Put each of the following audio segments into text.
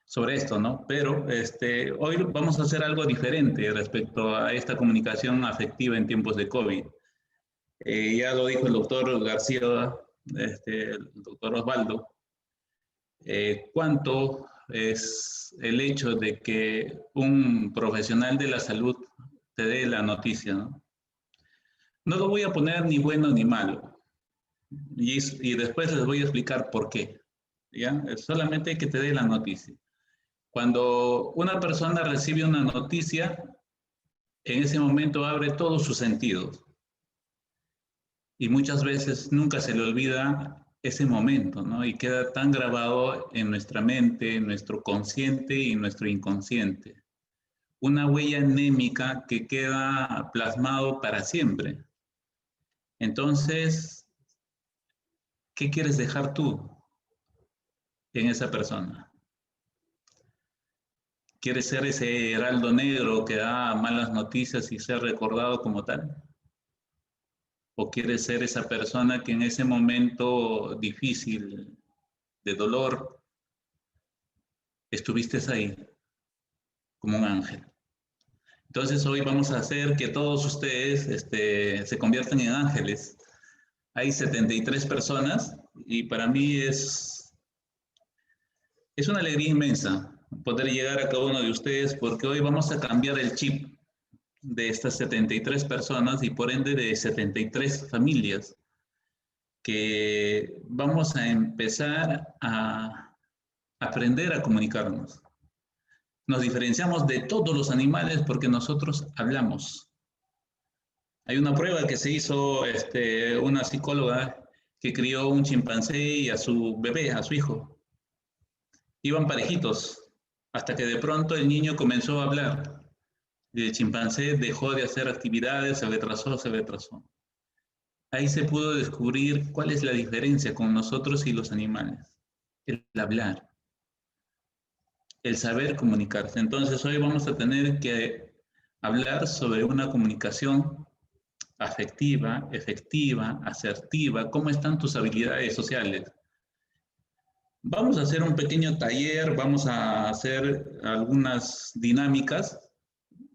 sobre esto, ¿no? Pero hoy vamos a hacer algo diferente respecto a esta comunicación afectiva en tiempos de COVID. Ya lo dijo el doctor García, el doctor Osvaldo, cuánto es el hecho de que un profesional de la salud te dé la noticia, ¿no? No lo voy a poner ni bueno ni malo, y después les voy a explicar por qué, ¿ya? Solamente que te dé la noticia. Cuando una persona recibe una noticia, en ese momento abre todos sus sentidos y muchas veces nunca se le olvida ese momento, ¿no? Y queda tan grabado en nuestra mente, en nuestro consciente y nuestro inconsciente. Una huella anémica que queda plasmado para siempre. Entonces, ¿qué quieres dejar tú en esa persona? ¿Quieres ser ese heraldo negro que da malas noticias y ser recordado como tal? ¿O quieres ser esa persona que en ese momento difícil de dolor estuviste ahí como un ángel? Entonces hoy vamos a hacer que todos ustedes se conviertan en ángeles. Hay 73 personas y para mí es una alegría inmensa poder llegar a cada uno de ustedes porque hoy vamos a cambiar el chip de estas 73 personas y por ende de 73 familias que vamos a empezar a aprender a comunicarnos. Nos diferenciamos de todos los animales porque nosotros hablamos. Hay una prueba que se hizo una psicóloga que crió un chimpancé y a su bebé, a su hijo. Iban parejitos hasta que de pronto el niño comenzó a hablar. Y el chimpancé dejó de hacer actividades, se retrasó, se retrasó. Ahí se pudo descubrir cuál es la diferencia con nosotros y los animales. El hablar, el saber comunicarse. Entonces hoy vamos a tener que hablar sobre una comunicación afectiva, efectiva, asertiva. ¿Cómo están tus habilidades sociales? Vamos a hacer un pequeño taller, vamos a hacer algunas dinámicas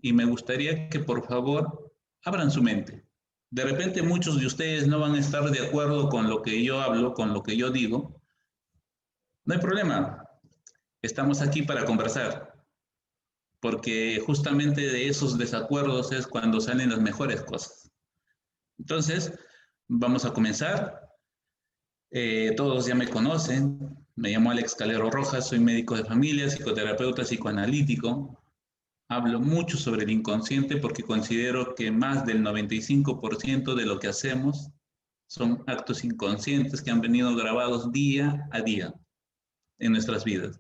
y me gustaría que por favor abran su mente. De repente muchos de ustedes no van a estar de acuerdo con lo que yo hablo, con lo que yo digo. No hay problema, estamos aquí para conversar, porque justamente de esos desacuerdos es cuando salen las mejores cosas. Entonces, vamos a comenzar. Todos ya me conocen, me llamo Alex Calero Rojas, soy médico de familia, psicoterapeuta psicoanalítico. Hablo mucho sobre el inconsciente porque considero que más del 95% de lo que hacemos son actos inconscientes que han venido grabados día a día en nuestras vidas.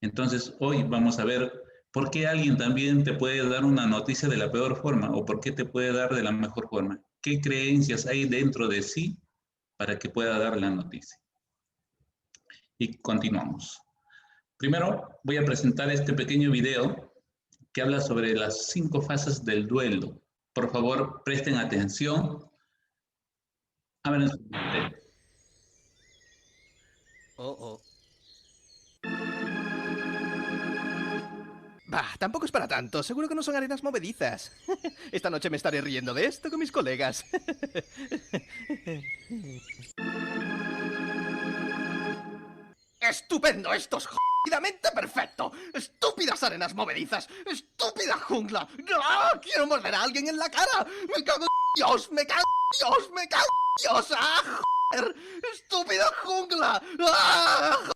Entonces, hoy vamos a ver por qué alguien también te puede dar una noticia de la peor forma o por qué te puede dar de la mejor forma. ¿Qué creencias hay dentro de sí para que pueda dar la noticia? Y continuamos. Primero, voy a presentar este pequeño video que habla sobre las 5 fases del duelo. Por favor, presten atención. Abran su mente. Oh, oh. Bah, tampoco es para tanto. Seguro que no son arenas movedizas. Esta noche me estaré riendo de esto con mis colegas. ¡Estupendo! ¡Esto es jodidamente perfecto! ¡Estúpidas arenas movedizas! ¡Estúpida jungla! ¡Ah! ¡Quiero morder a alguien en la cara! ¡Me cago en Dios! ¡Me cago en Dios! ¡Me cago en Dios! ¡Ah, joder! ¡Estúpida jungla! ¡Ah!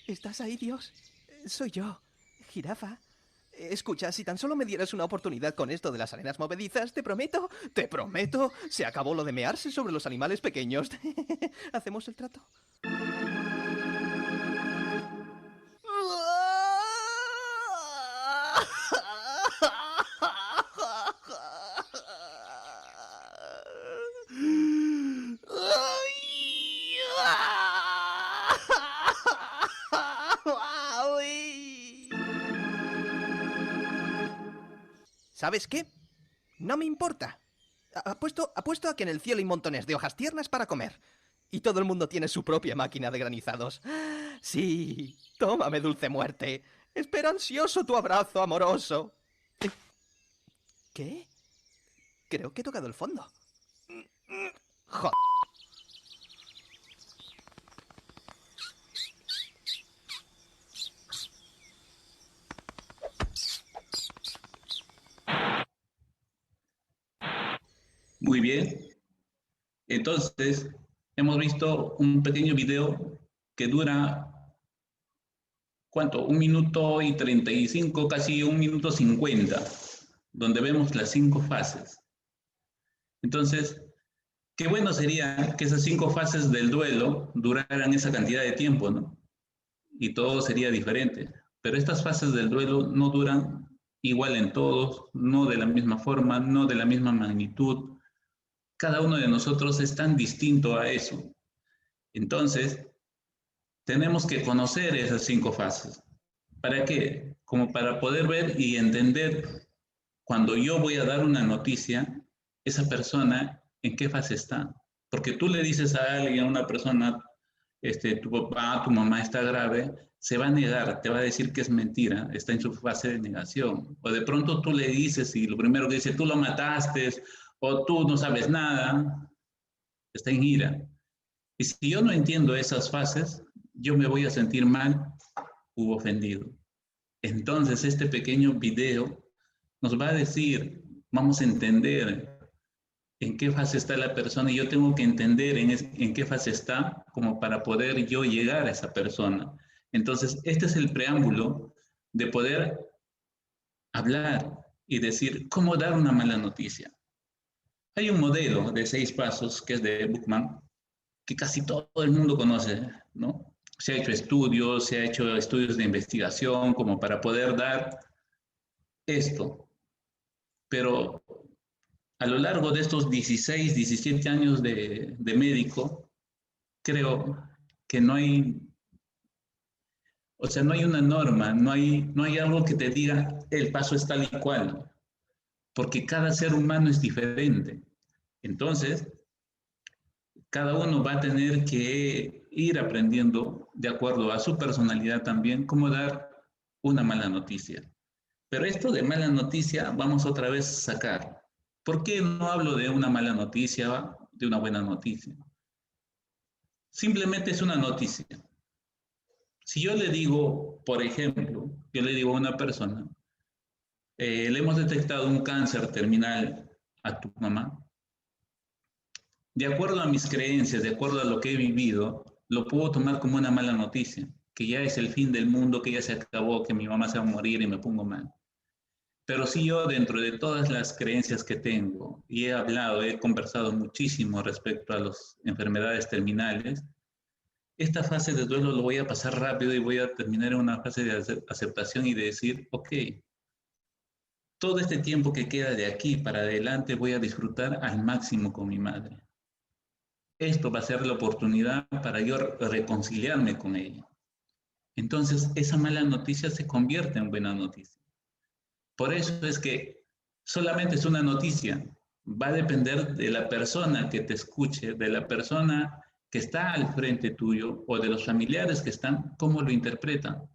¿Estás ahí, Dios? Soy yo, jirafa. Escucha, si tan solo me dieras una oportunidad con esto de las arenas movedizas, te prometo, se acabó lo de mearse sobre los animales pequeños. ¿Hacemos el trato? ¿Sabes qué? No me importa. Apuesto a que en el cielo hay montones de hojas tiernas para comer. Y todo el mundo tiene su propia máquina de granizados. Sí, tómame, dulce muerte. Espero ansioso tu abrazo amoroso. ¿Qué? Creo que he tocado el fondo. Joder. Muy bien. Entonces, hemos visto un pequeño video que dura, ¿cuánto? 1 minuto y 35, casi 1 minuto 50, donde vemos las 5 fases. Entonces, qué bueno sería que esas 5 fases del duelo duraran esa cantidad de tiempo, ¿no? Y todo sería diferente. Pero estas fases del duelo no duran igual en todos, no de la misma forma, no de la misma magnitud. Cada uno de nosotros es tan distinto a eso. Entonces, tenemos que conocer esas 5 fases. ¿Para qué? Como para poder ver y entender cuando yo voy a dar una noticia, esa persona en qué fase está. Porque tú le dices a alguien, a una persona, tu papá, tu mamá está grave, se va a negar, te va a decir que es mentira, está en su fase de negación. O de pronto tú le dices y lo primero que dice, tú lo mataste, o tú no sabes nada, está en ira. Y si yo no entiendo esas fases, yo me voy a sentir mal u ofendido. Entonces, este pequeño video nos va a decir, vamos a entender en qué fase está la persona y yo tengo que entender en qué fase está como para poder yo llegar a esa persona. Entonces, este es el preámbulo de poder hablar y decir cómo dar una mala noticia. Hay un modelo de 6 pasos que es de Buchmann, que casi todo el mundo conoce, ¿no? Se ha hecho estudios de investigación como para poder dar esto, pero a lo largo de estos 16, 17 años de médico, creo que no hay, o sea, no hay una norma, no hay algo que te diga el paso es tal y cual, porque cada ser humano es diferente. Entonces, cada uno va a tener que ir aprendiendo, de acuerdo a su personalidad también, cómo dar una mala noticia. Pero esto de mala noticia, vamos otra vez a sacar. ¿Por qué no hablo de una mala noticia, de una buena noticia? Simplemente es una noticia. Si yo le digo, por ejemplo, yo le digo a una persona, le hemos detectado un cáncer terminal a tu mamá, de acuerdo a mis creencias, de acuerdo a lo que he vivido, lo puedo tomar como una mala noticia, que ya es el fin del mundo, que ya se acabó, que mi mamá se va a morir y me pongo mal. Pero sí yo, dentro de todas las creencias que tengo, y he hablado, he conversado muchísimo respecto a las enfermedades terminales, esta fase de duelo lo voy a pasar rápido y voy a terminar en una fase de aceptación y de decir, ok, todo este tiempo que queda de aquí para adelante voy a disfrutar al máximo con mi madre. Esto va a ser la oportunidad para yo reconciliarme con ella. Entonces, esa mala noticia se convierte en buena noticia. Por eso es que solamente es una noticia. Va a depender de la persona que te escuche, de la persona que está al frente tuyo o de los familiares que están, cómo lo interpretan.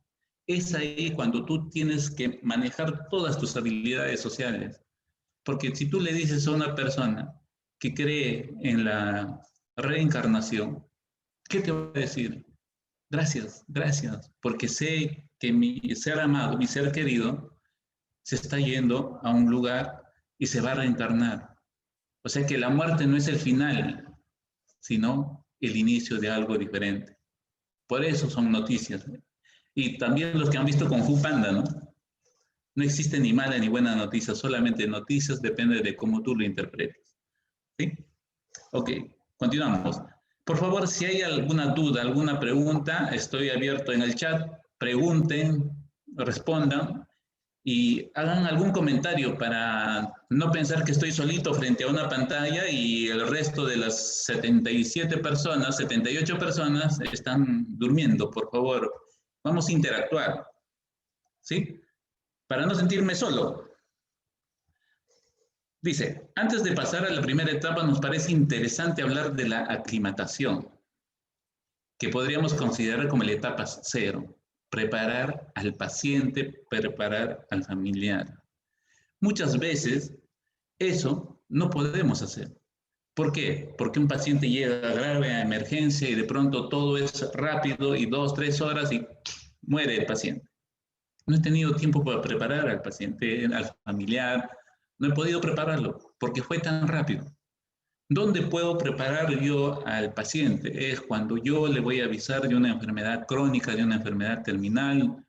Es ahí cuando tú tienes que manejar todas tus habilidades sociales. Porque si tú le dices a una persona que cree en la reencarnación, ¿qué te va a decir? Gracias, gracias, porque sé que mi ser amado, mi ser querido, se está yendo a un lugar y se va a reencarnar. O sea que la muerte no es el final, sino el inicio de algo diferente. Por eso son noticias. Y también los que han visto Kung Fu Panda, ¿no? No existe ni mala ni buena noticia, solamente noticias, depende de cómo tú lo interpretes. ¿Sí? Ok, continuamos. Por favor, si hay alguna duda, alguna pregunta, estoy abierto en el chat. Pregunten, respondan y hagan algún comentario para no pensar que estoy solito frente a una pantalla y el resto de las 77 personas, 78 personas están durmiendo. Por favor, vamos a interactuar, ¿sí? Para no sentirme solo. Dice, antes de pasar a la primera etapa, nos parece interesante hablar de la aclimatación. que podríamos considerar como la etapa cero. Preparar al paciente, preparar al familiar. Muchas veces eso no podemos hacer. ¿Por qué? Porque un paciente llega grave a emergencia y de pronto todo es rápido y 2, 3 horas y muere el paciente. No he tenido tiempo para preparar al paciente, al familiar, no he podido prepararlo porque fue tan rápido. ¿Dónde puedo preparar yo al paciente? Es cuando yo le voy a avisar de una enfermedad crónica, de una enfermedad terminal,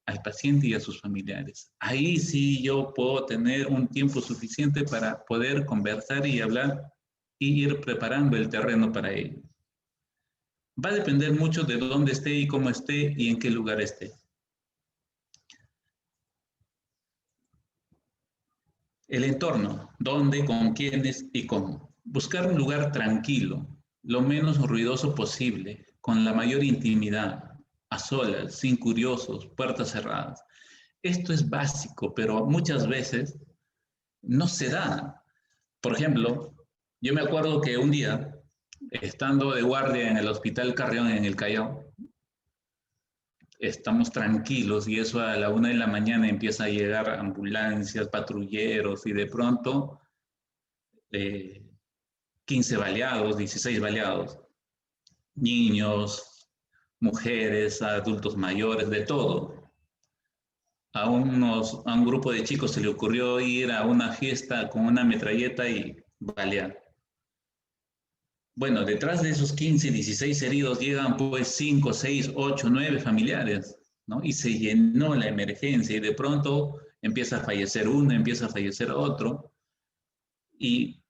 al paciente y a sus familiares. Ahí sí yo puedo tener un tiempo suficiente para poder conversar y hablar y ir preparando el terreno para ello. Va a depender mucho de dónde esté y cómo esté y en qué lugar esté. El entorno, dónde, con quiénes y cómo. Buscar un lugar tranquilo, lo menos ruidoso posible, con la mayor intimidad, a solas, sin curiosos, puertas cerradas. Esto es básico, pero muchas veces no se da. Por ejemplo, yo me acuerdo que un día, estando de guardia en el Hospital Carrión en el Callao, estamos tranquilos y eso a la 1 de la mañana empieza a llegar ambulancias, patrulleros y de pronto 15 baleados, 16 baleados, niños, mujeres, adultos mayores, de todo. A un grupo de chicos se le ocurrió ir a una fiesta con una metralleta y balear. Bueno, detrás de esos 15, 16 heridos llegan pues 5, 6, 8, 9 familiares, ¿no? Y se llenó la emergencia y de pronto empieza a fallecer uno, empieza a fallecer otro y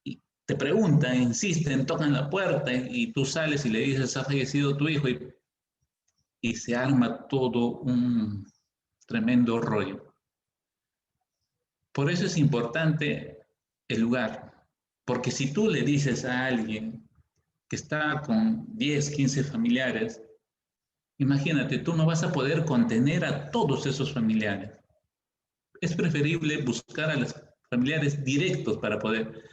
te preguntan, insisten, tocan la puerta y tú sales y le dices, ha fallecido tu hijo y se arma todo un tremendo rollo. Por eso es importante el lugar, porque si tú le dices a alguien que está con 10, 15 familiares, imagínate, tú no vas a poder contener a todos esos familiares. Es preferible buscar a los familiares directos para poder.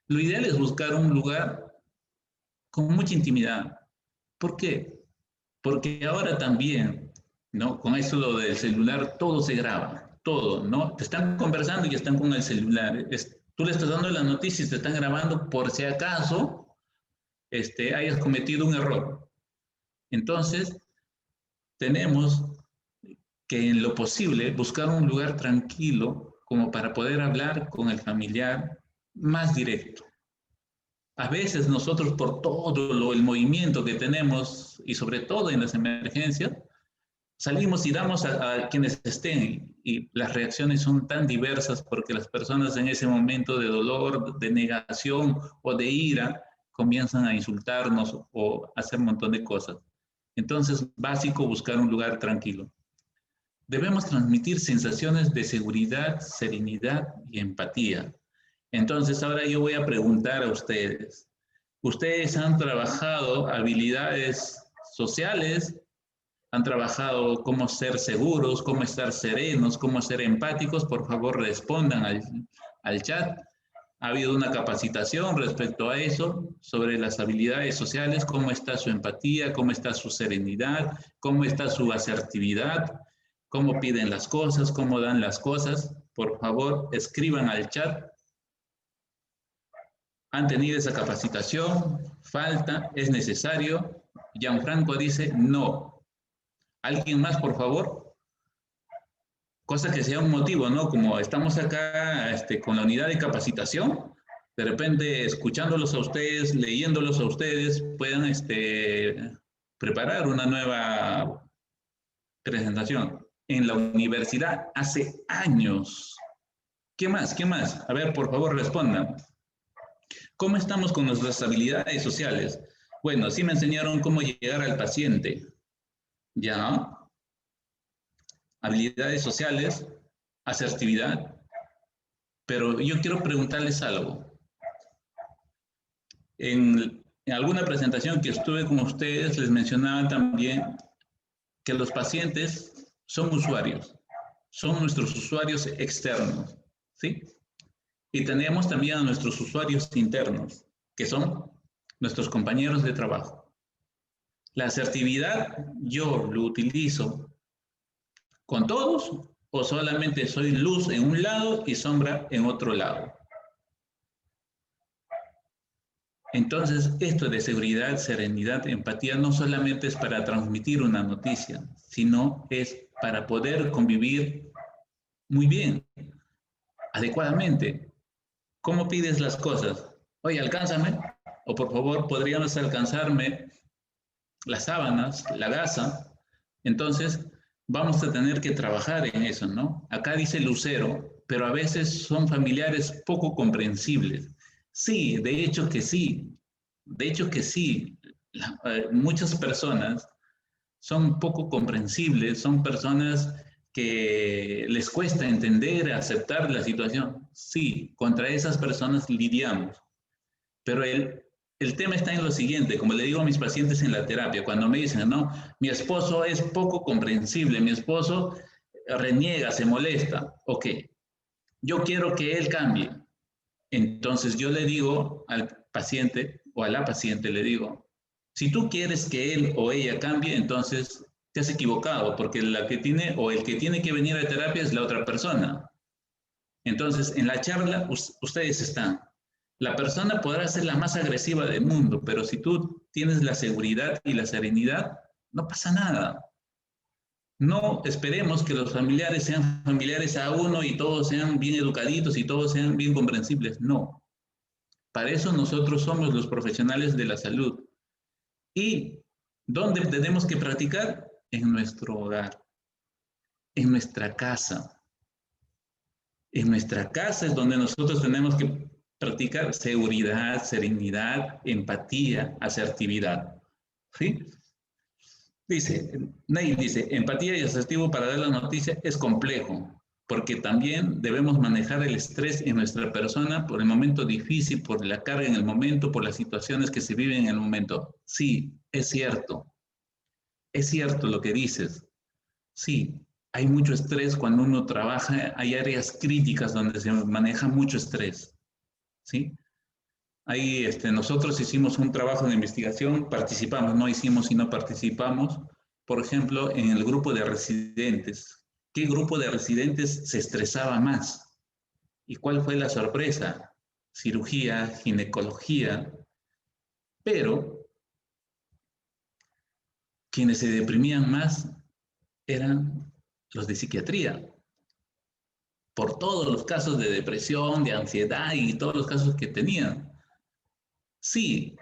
Lo ideal es buscar un lugar con mucha intimidad. ¿Por qué? Porque ahora también, ¿no? Con eso lo del celular, todo se graba, todo, ¿no? Te están conversando y están con el celular. Tú le estás dando las noticias, te están grabando por si acaso hayas cometido un error. Entonces, tenemos que en lo posible buscar un lugar tranquilo como para poder hablar con el familiar más directo. A veces nosotros por todo el movimiento que tenemos y sobre todo en las emergencias, salimos y damos a quienes estén y las reacciones son tan diversas porque las personas en ese momento de dolor, de negación o de ira comienzan a insultarnos o a hacer un montón de cosas. Entonces, básico, buscar un lugar tranquilo. Debemos transmitir sensaciones de seguridad, serenidad y empatía. Entonces, ahora yo voy a preguntar a ustedes. ¿Ustedes han trabajado habilidades sociales? ¿Han trabajado cómo ser seguros, cómo estar serenos, cómo ser empáticos? Por favor, respondan al chat. ¿Ha habido una capacitación respecto a eso, sobre las habilidades sociales? ¿Cómo está su empatía? ¿Cómo está su serenidad? ¿Cómo está su asertividad? ¿Cómo piden las cosas? ¿Cómo dan las cosas? Por favor, escriban al chat. ¿Han tenido esa capacitación? ¿Falta? ¿Es necesario? Gianfranco dice no. ¿Alguien más, por favor? Cosa que sea un motivo, ¿no? Como estamos acá con la unidad de capacitación, de repente escuchándolos a ustedes, leyéndolos a ustedes, puedan preparar una nueva presentación. En la universidad hace años. ¿Qué más? ¿Qué más? A ver, por favor, respondan. ¿Cómo estamos con nuestras habilidades sociales? Bueno, sí me enseñaron cómo llegar al paciente. ¿Ya? Habilidades sociales, asertividad. Pero yo quiero preguntarles algo. En alguna presentación que estuve con ustedes, les mencionaban también que los pacientes son usuarios, son nuestros usuarios externos, ¿sí? Y tenemos también a nuestros usuarios internos, que son nuestros compañeros de trabajo. La asertividad yo lo utilizo con todos o solamente soy luz en un lado y sombra en otro lado. Entonces, esto de seguridad, serenidad, empatía no solamente es para transmitir una noticia, sino es para poder convivir muy bien, adecuadamente. ¿Cómo pides las cosas? Oye, alcánzame, o por favor, podríamos alcanzarme las sábanas, la gasa. Entonces, vamos a tener que trabajar en eso, ¿no? Acá dice Lucero, pero a veces son familiares poco comprensibles. Sí, de hecho que sí. De hecho que sí. Muchas personas son poco comprensibles, son personas que les cuesta entender, aceptar la situación. Sí, contra esas personas lidiamos. Pero el tema está en lo siguiente, como le digo a mis pacientes en la terapia, cuando me dicen, no, mi esposo es poco comprensible, mi esposo reniega, se molesta, ok, yo quiero que él cambie. Entonces yo le digo al paciente o a la paciente, le digo, si tú quieres que él o ella cambie, entonces te has equivocado, porque la que tiene o el que tiene que venir a terapia es la otra persona. Entonces, en la charla ustedes están. La persona podrá ser la más agresiva del mundo, pero si tú tienes la seguridad y la serenidad, no pasa nada. No esperemos que los familiares sean familiares a uno y todos sean bien educaditos y todos sean bien comprensibles. No. Para eso nosotros somos los profesionales de la salud. ¿Y dónde tenemos que practicar? En nuestro hogar, en nuestra casa. En nuestra casa es donde nosotros tenemos que practicar seguridad, serenidad, empatía, asertividad. ¿Sí? Dice, Neil dice, empatía y asertivo para dar la noticia es complejo, porque también debemos manejar el estrés en nuestra persona por el momento difícil, por la carga en el momento, por las situaciones que se viven en el momento. Sí, es cierto lo que dices. Sí, hay mucho estrés cuando uno trabaja, hay áreas críticas donde se maneja mucho estrés, ¿sí? Ahí nosotros hicimos un trabajo de investigación, participamos, no hicimos sino participamos, por ejemplo, en el grupo de residentes. ¿Qué grupo de residentes se estresaba más? ¿Y cuál fue la sorpresa? Cirugía, ginecología, pero quienes se deprimían más eran los de psiquiatría, por todos los casos de depresión, de ansiedad y todos los casos que tenían. Sí,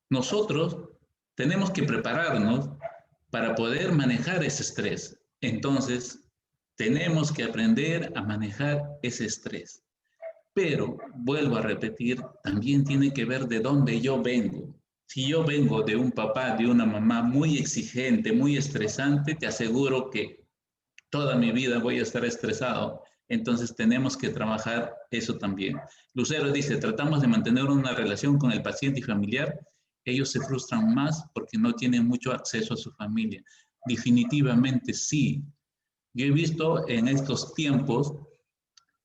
nosotros tenemos que prepararnos para poder manejar ese estrés. Entonces, tenemos que aprender a manejar ese estrés. Pero, vuelvo a repetir, también tiene que ver de dónde yo vengo. Si yo vengo de un papá, de una mamá muy exigente, muy estresante, te aseguro que toda mi vida voy a estar estresado. Entonces tenemos que trabajar eso también. Lucero dice, tratamos de mantener una relación con el paciente y familiar. Ellos se frustran más porque no tienen mucho acceso a su familia. Definitivamente sí. Yo he visto en estos tiempos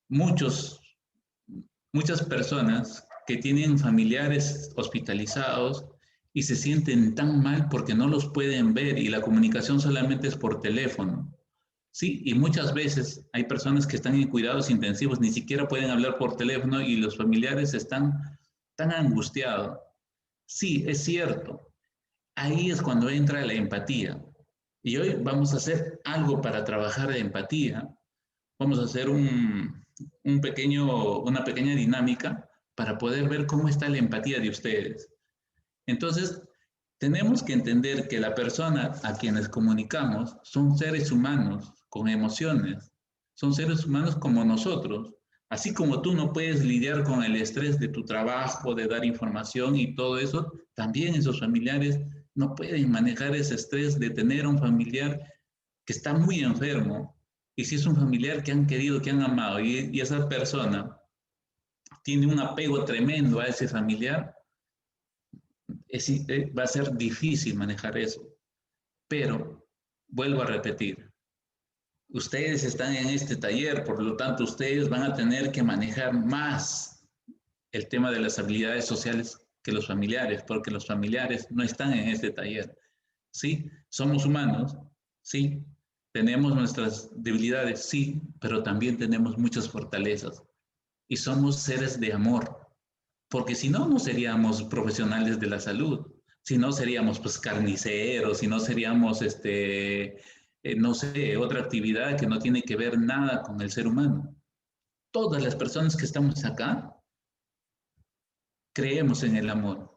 muchas personas que tienen familiares hospitalizados y se sienten tan mal porque no los pueden ver y la comunicación solamente es por teléfono. Sí, y muchas veces hay personas que están en cuidados intensivos, ni siquiera pueden hablar por teléfono y los familiares están tan angustiados. Sí, es cierto. Ahí es cuando entra la empatía. Y hoy vamos a hacer algo para trabajar de empatía. Vamos a hacer una pequeña dinámica para poder ver cómo está la empatía de ustedes. Entonces, tenemos que entender que la persona a quienes comunicamos son seres humanos con emociones, son seres humanos como nosotros. Así como tú no puedes lidiar con el estrés de tu trabajo, de dar información y todo eso, también esos familiares no pueden manejar ese estrés de tener un familiar que está muy enfermo. Y si es un familiar que han querido, que han amado, y esa persona tiene un apego tremendo a ese familiar, va a ser difícil manejar eso. Pero, vuelvo a repetir, ustedes están en este taller, por lo tanto, ustedes van a tener que manejar más el tema de las habilidades sociales que los familiares, porque los familiares no están en este taller. sí, somos humanos, sí, tenemos nuestras debilidades, sí, pero también tenemos muchas fortalezas y somos seres de amor, porque si no, no seríamos profesionales de la salud, si no seríamos pues carniceros, si no seríamos, no sé, otra actividad que no tiene que ver nada con el ser humano. Todas las personas que estamos acá creemos en el amor,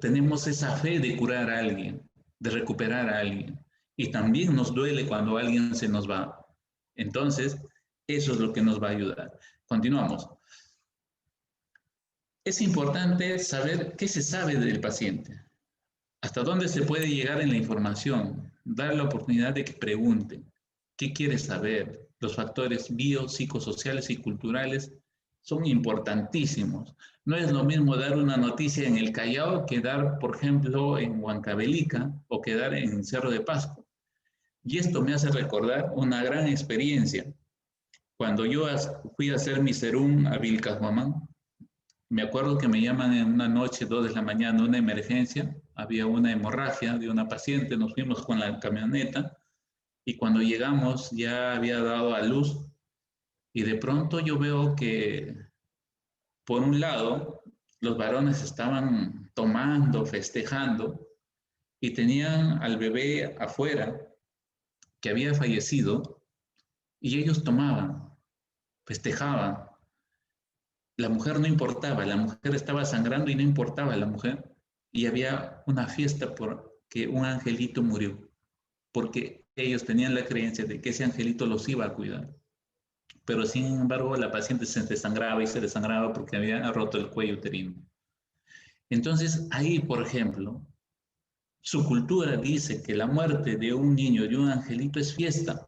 tenemos esa fe de curar a alguien, de recuperar a alguien. Y también nos duele cuando alguien se nos va. Entonces, eso es lo que nos va a ayudar. Continuamos. Es importante saber qué se sabe del paciente, hasta dónde se puede llegar en la información, dar la oportunidad de que pregunten qué quiere saber. Los factores biopsicosociales y culturales son importantísimos. No es lo mismo dar una noticia en el Callao que dar, por ejemplo, en Huancavelica o que dar en Cerro de Pasco. Y esto me hace recordar una gran experiencia. Cuando yo fui a hacer mi serum a Vilcashuamán, me acuerdo que me llaman en una noche, 2 de la mañana, una emergencia. Había una hemorragia de una paciente, nos fuimos con la camioneta y cuando llegamos ya había dado a luz y de pronto yo veo que por un lado los varones estaban tomando, festejando y tenían al bebé afuera que había fallecido y ellos tomaban, festejaban. La mujer no importaba, la mujer estaba sangrando y no importaba la mujer. Y había una fiesta porque un angelito murió, porque ellos tenían la creencia de que ese angelito los iba a cuidar. Pero sin embargo la paciente se desangraba y se desangraba porque había roto el cuello uterino. Entonces ahí, por ejemplo, su cultura dice que la muerte de un niño, de un angelito, es fiesta,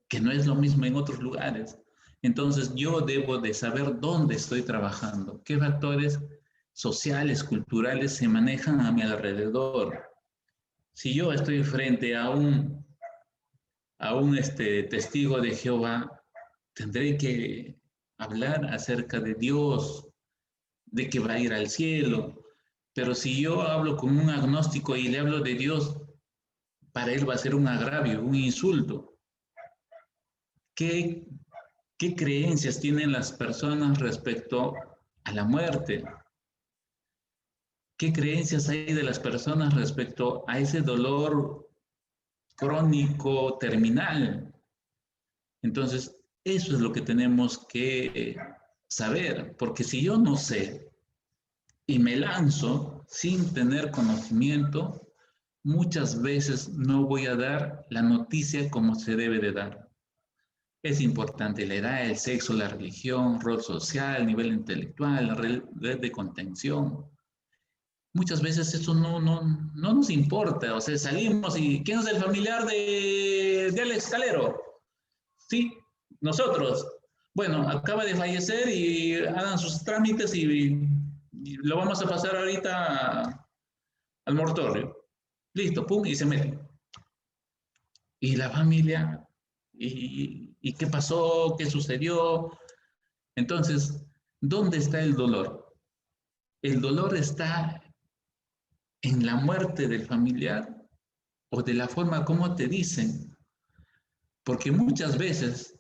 que no es lo mismo en otros lugares. Entonces yo debo de saber dónde estoy trabajando, qué factores sociales, culturales se manejan a mi alrededor. Si yo estoy frente a un testigo de Jehová, tendré que hablar acerca de Dios, de que va a ir al cielo. Pero si yo hablo con un agnóstico y le hablo de Dios, para él va a ser un agravio, un insulto. ¿Qué, qué creencias tienen las personas respecto a la muerte? ¿Qué creencias hay de las personas respecto a ese dolor crónico, terminal? Entonces, eso es lo que tenemos que saber, porque si yo no sé y me lanzo sin tener conocimiento, muchas veces no voy a dar la noticia como se debe de dar. Es importante la edad, el sexo, la religión, rol social, nivel intelectual, la red de contención. Muchas veces eso no nos importa. O sea, salimos y ¿quién es el familiar de Alex Calero? Sí, nosotros. Bueno, acaba de fallecer y hagan sus trámites y lo vamos a pasar ahorita al mortorio. Listo, pum, y se mete. Y la familia, ¿y qué pasó? ¿Qué sucedió? Entonces, ¿dónde está el dolor? El dolor está en la muerte del familiar o de la forma como te dicen. Porque muchas veces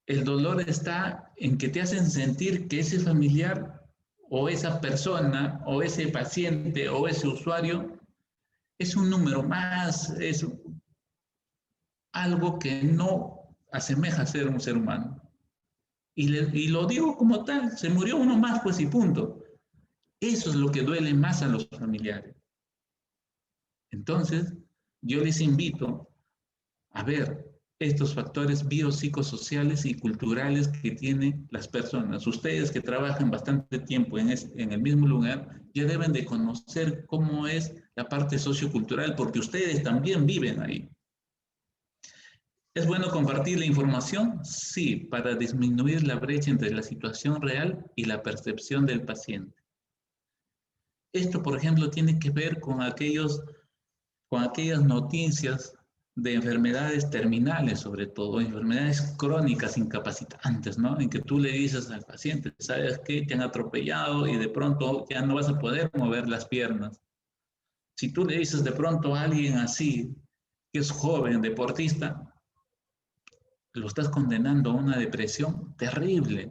el dolor está en que te hacen sentir que ese familiar o esa persona o ese paciente o ese usuario es un número más, es algo que no asemeja a ser un ser humano. Y lo digo como tal, se murió uno más, pues y punto. Eso es lo que duele más a los familiares. Entonces, yo les invito a ver estos factores biopsicosociales y culturales que tienen las personas. Ustedes que trabajan bastante tiempo en el mismo lugar, ya deben de conocer cómo es la parte sociocultural, porque ustedes también viven ahí. ¿Es bueno compartir la información? Sí, para disminuir la brecha entre la situación real y la percepción del paciente. Esto, por ejemplo, tiene que ver con aquellas noticias de enfermedades terminales, sobre todo, enfermedades crónicas incapacitantes, ¿no? En que tú le dices al paciente, ¿sabes qué? Te han atropellado y de pronto ya no vas a poder mover las piernas. Si tú le dices de pronto a alguien así, que es joven, deportista, lo estás condenando a una depresión terrible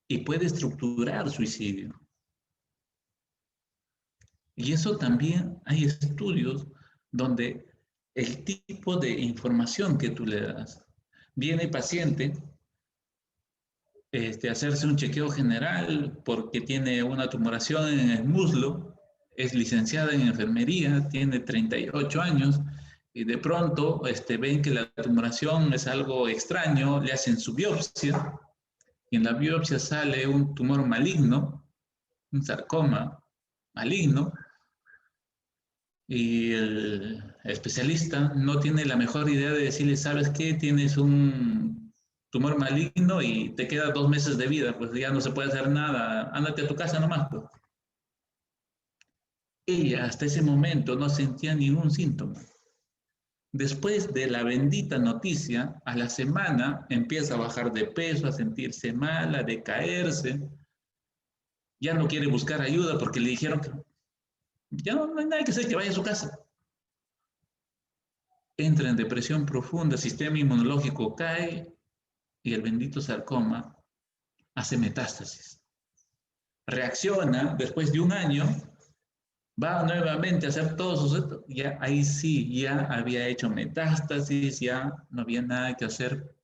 y puede estructurar suicidio. Y eso también hay estudios donde el tipo de información que tú le das. Viene el paciente a hacerse un chequeo general porque tiene una tumoración en el muslo, es licenciada en enfermería, tiene 38 años, y de pronto ven que la tumoración es algo extraño, le hacen su biopsia, y en la biopsia sale un tumor maligno, un sarcoma maligno, y el especialista no tiene la mejor idea de decirle, ¿sabes qué? Tienes un tumor maligno y te queda 2 meses de vida, pues ya no se puede hacer nada, ándate a tu casa nomás, pues. Ella hasta ese momento no sentía ningún síntoma. Después de la bendita noticia, a la semana empieza a bajar de peso, a sentirse mal, a decaerse. Ya no quiere buscar ayuda porque le dijeron que ya no hay nada que hacer, que vaya a su casa. Entra en depresión profunda, sistema inmunológico cae y el bendito sarcoma hace metástasis. Reacciona después de un año, va nuevamente a hacer todos sus... Ya ahí sí, ya había hecho metástasis, ya no había nada que hacer,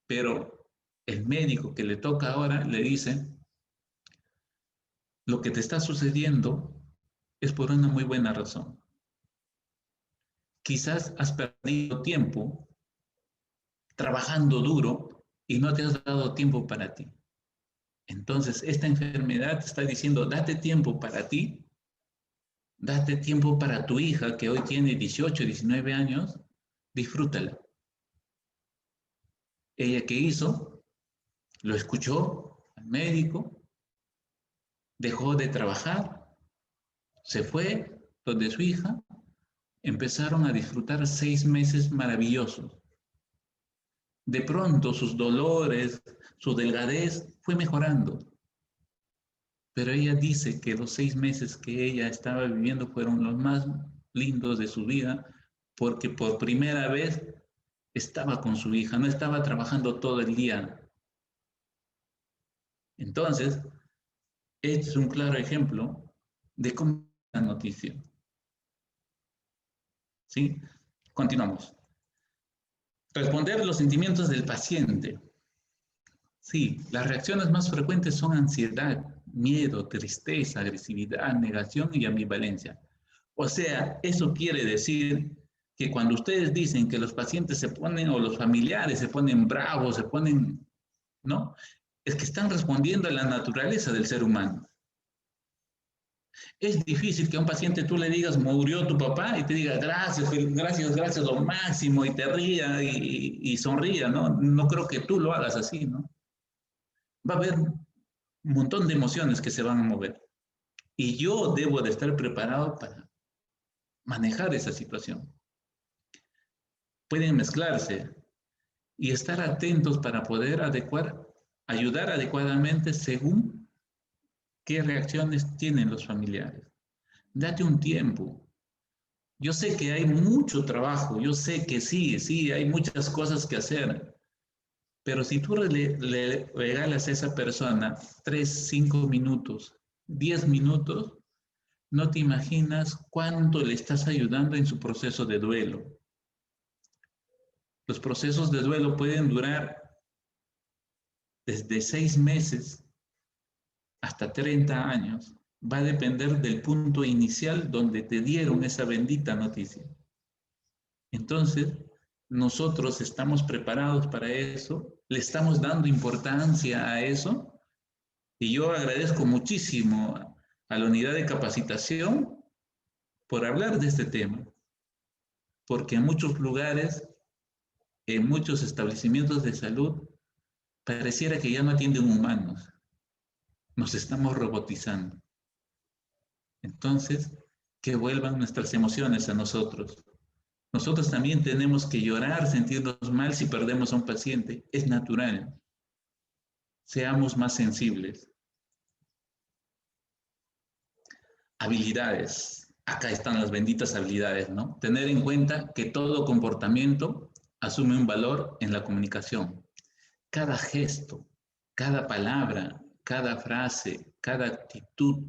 pero el médico que le toca ahora le dice, lo que te está sucediendo es por una muy buena razón. Quizás has perdido tiempo trabajando duro y no te has dado tiempo para ti. Entonces, esta enfermedad te está diciendo, date tiempo para ti, date tiempo para tu hija que hoy tiene 18, 19 años, disfrútala. ¿Ella qué hizo? Lo escuchó al médico, dejó de trabajar, se fue donde su hija, empezaron a disfrutar 6 meses maravillosos. De pronto sus dolores, su delgadez fue mejorando. Pero ella dice que los 6 meses que ella estaba viviendo fueron los más lindos de su vida porque por primera vez estaba con su hija, no estaba trabajando todo el día. Entonces, este es un claro ejemplo de cómo es la noticia. ¿Sí? Continuamos. Responder los sentimientos del paciente. Sí, las reacciones más frecuentes son ansiedad, miedo, tristeza, agresividad, negación y ambivalencia. O sea, eso quiere decir que cuando ustedes dicen que los pacientes se ponen o los familiares se ponen bravos, se ponen, ¿no? Es que están respondiendo a la naturaleza del ser humano. Es difícil que a un paciente tú le digas, murió tu papá, y te diga, gracias, gracias, gracias, lo máximo, y te ría y sonría, ¿no? No creo que tú lo hagas así, ¿no? Va a haber un montón de emociones que se van a mover. Y yo debo de estar preparado para manejar esa situación. Pueden mezclarse y estar atentos para poder ayudar adecuadamente según qué reacciones tienen los familiares. Date un tiempo. Yo sé que hay mucho trabajo, yo sé que sí, hay muchas cosas que hacer, pero si tú le regalas a esa persona 3, 5 minutos, 10 minutos, no te imaginas cuánto le estás ayudando en su proceso de duelo. Los procesos de duelo pueden durar desde 6 meses hasta 30 años. Va a depender del punto inicial donde te dieron esa bendita noticia. Entonces, nosotros estamos preparados para eso, le estamos dando importancia a eso, y yo agradezco muchísimo a la unidad de capacitación por hablar de este tema, porque en muchos lugares, en muchos establecimientos de salud, pareciera que ya no atienden humanos, nos estamos robotizando. Entonces, que vuelvan nuestras emociones a nosotros. Nosotros también tenemos que llorar, sentirnos mal si perdemos a un paciente. Es natural. Seamos más sensibles. Habilidades. Acá están las benditas habilidades, ¿no? Tener en cuenta que todo comportamiento asume un valor en la comunicación. Cada gesto, cada palabra, cada frase, cada actitud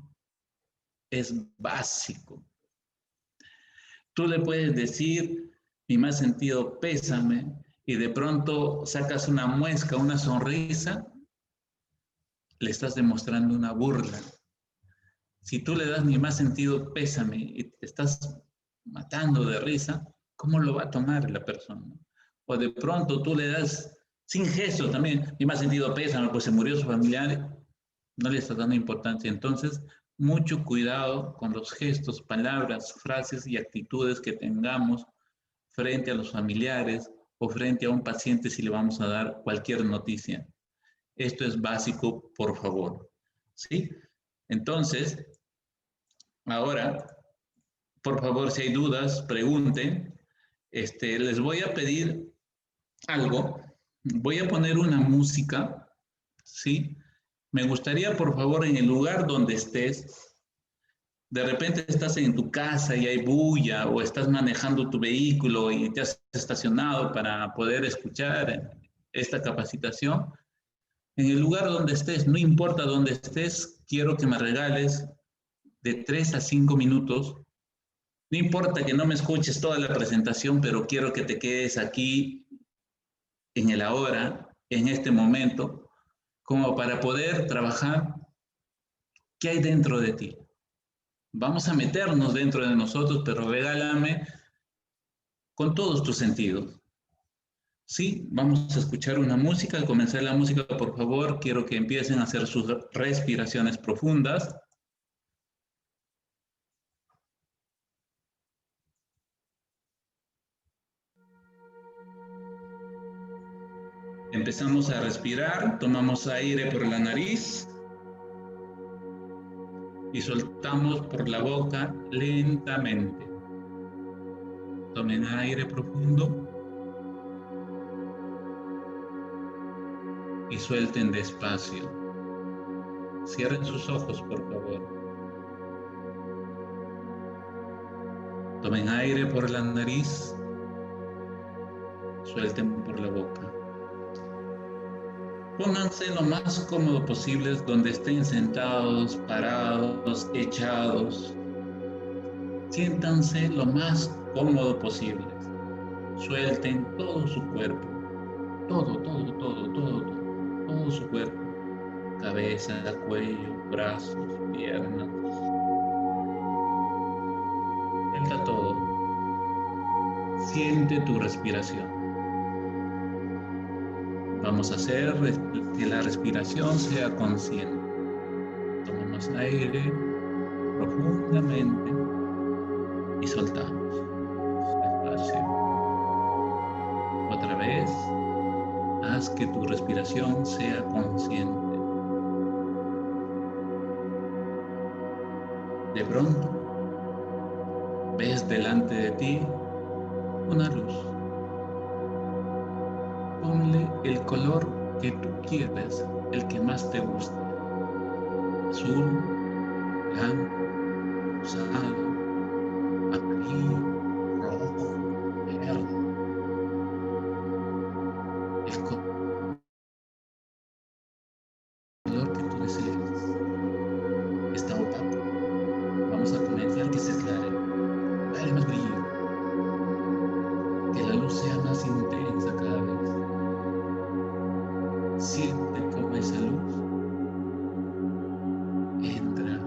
es básico. Tú le puedes decir, mi más sentido pésame, y de pronto sacas una muesca, una sonrisa, le estás demostrando una burla. Si tú le das mi más sentido pésame y te estás matando de risa, ¿cómo lo va a tomar la persona? O de pronto tú le das sin gesto también, mi más sentido pésame, pues se murió su familiar, no le estás dando importancia. Entonces, mucho cuidado con los gestos, palabras, frases y actitudes que tengamos frente a los familiares o frente a un paciente si le vamos a dar cualquier noticia. Esto es básico, por favor. ¿Sí? Entonces, ahora, por favor, si hay dudas, pregunten. Les voy a pedir algo. Voy a poner una música, ¿sí? Me gustaría, por favor, en el lugar donde estés, de repente estás en tu casa y hay bulla o estás manejando tu vehículo y te has estacionado para poder escuchar esta capacitación. En el lugar donde estés, no importa dónde estés, quiero que me regales de 3 a 5 minutos. No importa que no me escuches toda la presentación, pero quiero que te quedes aquí en el ahora, en este momento, como para poder trabajar qué hay dentro de ti. Vamos a meternos dentro de nosotros, pero regálame con todos tus sentidos. Sí, vamos a escuchar una música. Al comenzar la música, por favor, quiero que empiecen a hacer sus respiraciones profundas. Empezamos a respirar, tomamos aire por la nariz y soltamos por la boca lentamente. Tomen aire profundo y suelten despacio. Cierren sus ojos, por favor. Tomen aire por la nariz, suelten por la boca. Pónganse lo más cómodo posible donde estén sentados, parados, echados. Siéntanse lo más cómodo posible. Suelten todo su cuerpo. Todo su cuerpo. Cabeza, cuello, brazos, piernas. Suelta todo. Siente tu respiración. Vamos a hacer que la respiración sea consciente. Tomamos aire profundamente y soltamos. Despacio. Otra vez, haz que tu respiración sea consciente. De pronto, ves delante de ti una luz. Ponle el color que tú quieres, el que más te guste. Azul, blanco, rosado, amarillo, rojo, verde. El color que tú desees. Está opaco. Vamos a comenzar que se aclare. Dale más brillo. Que la luz sea más intensa cada vez. Siente cómo esa luz entra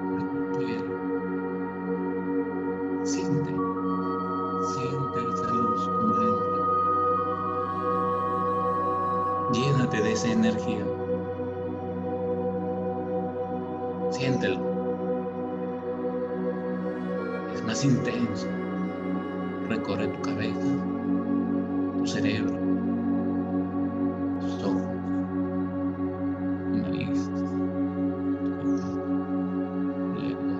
por tu pelo. Siente esa luz como entra. Llénate de esa energía. Siéntelo. Es más intenso. Recorre tu cabeza, tu cerebro, tus ojos, tu nariz, tu boca, tu lengua,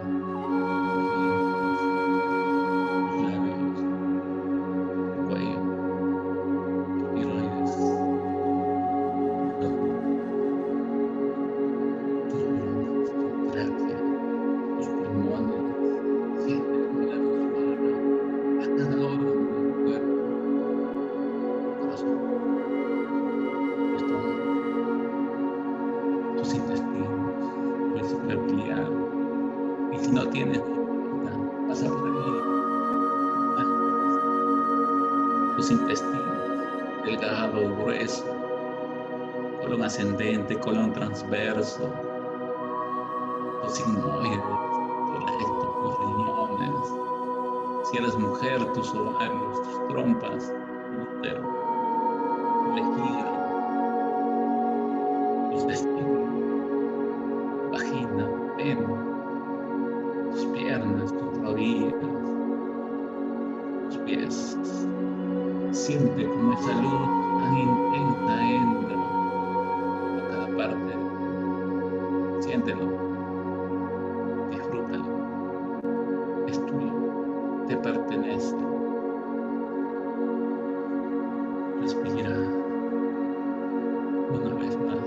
tus labios, tu cuello, tu tiroides, tu tus bronquios, tu tráquea, tus pulmones, tus intestinos, delgado, grueso, colon ascendente, colon transverso, tus sigmoides, tu recto, tus riñones. Si eres mujer, tus ovarios, tus trompas, tu útero, tu vejiga, tus testículos, tu vagina, tu pene, tus piernas, tus rodillas, tus pies. Siente como esa luz tan intensa entra a cada parte. Siéntelo, disfrútalo, es tuyo, te pertenece. Respira una vez más.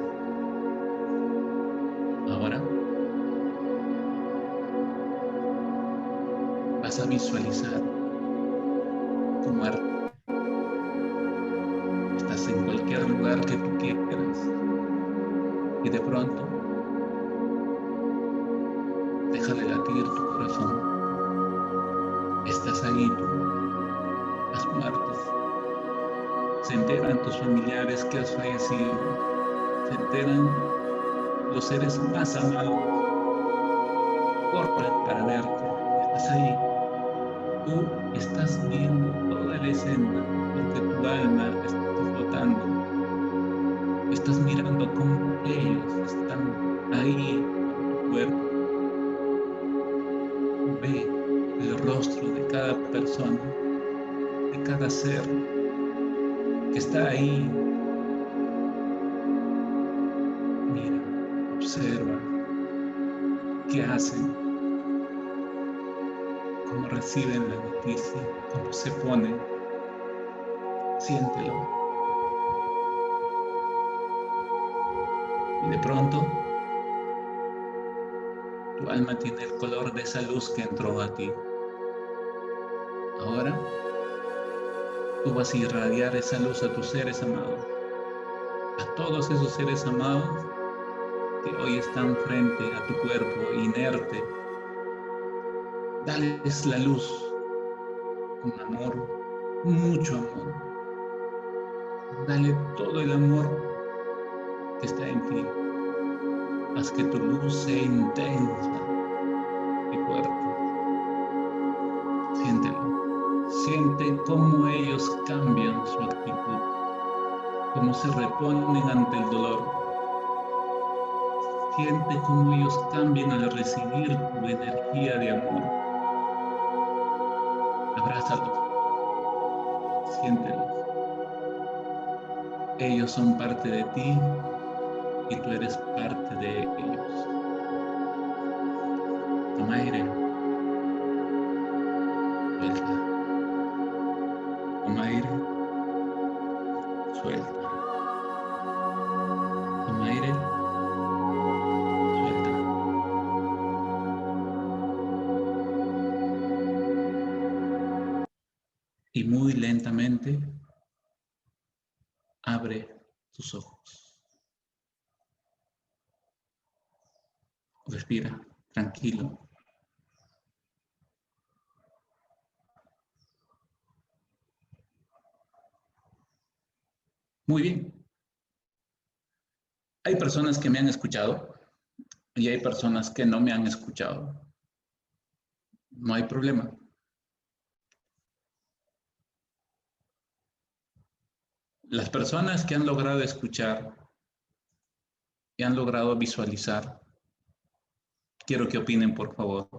Ahora vas a visualizar tu muerte. Estás en cualquier lugar que tú quieras y de pronto deja de latir tu corazón. Estás ahí tú, has muerto. Se enteran tus familiares que has fallecido. Se enteran los seres más amados. Corren para verte. Estás ahí. Tú estás viendo toda la escena porque tu alma está flotando. Estás mirando cómo ellos están ahí en tu cuerpo. Ve el rostro de cada persona, de cada ser que está ahí. Mira, observa qué hacen, cómo reciben la noticia, cómo se ponen. Siéntelo. Y de pronto, tu alma tiene el color de esa luz que entró a ti. Ahora, tú vas a irradiar esa luz a tus seres amados, a todos esos seres amados que hoy están frente a tu cuerpo inerte. Dales la luz con amor, mucho amor. Dale todo el amor que está en ti. Haz que tu luz sea intensa y fuerte. Siéntelo. Siente cómo ellos cambian su actitud, cómo se reponen ante el dolor. Siente cómo ellos cambian al recibir tu energía de amor. Abrázalos. Siéntelos. Ellos son parte de ti y tú eres parte de ellos. Toma aire. Suelta. Toma aire. Suelta. Toma aire. Suelta. Y muy lentamente abre tus ojos. Respira, tranquilo. Muy bien. Hay personas que me han escuchado y hay personas que no me han escuchado. No hay problema. Las personas que han logrado escuchar y han logrado visualizar, quiero que opinen, por favor.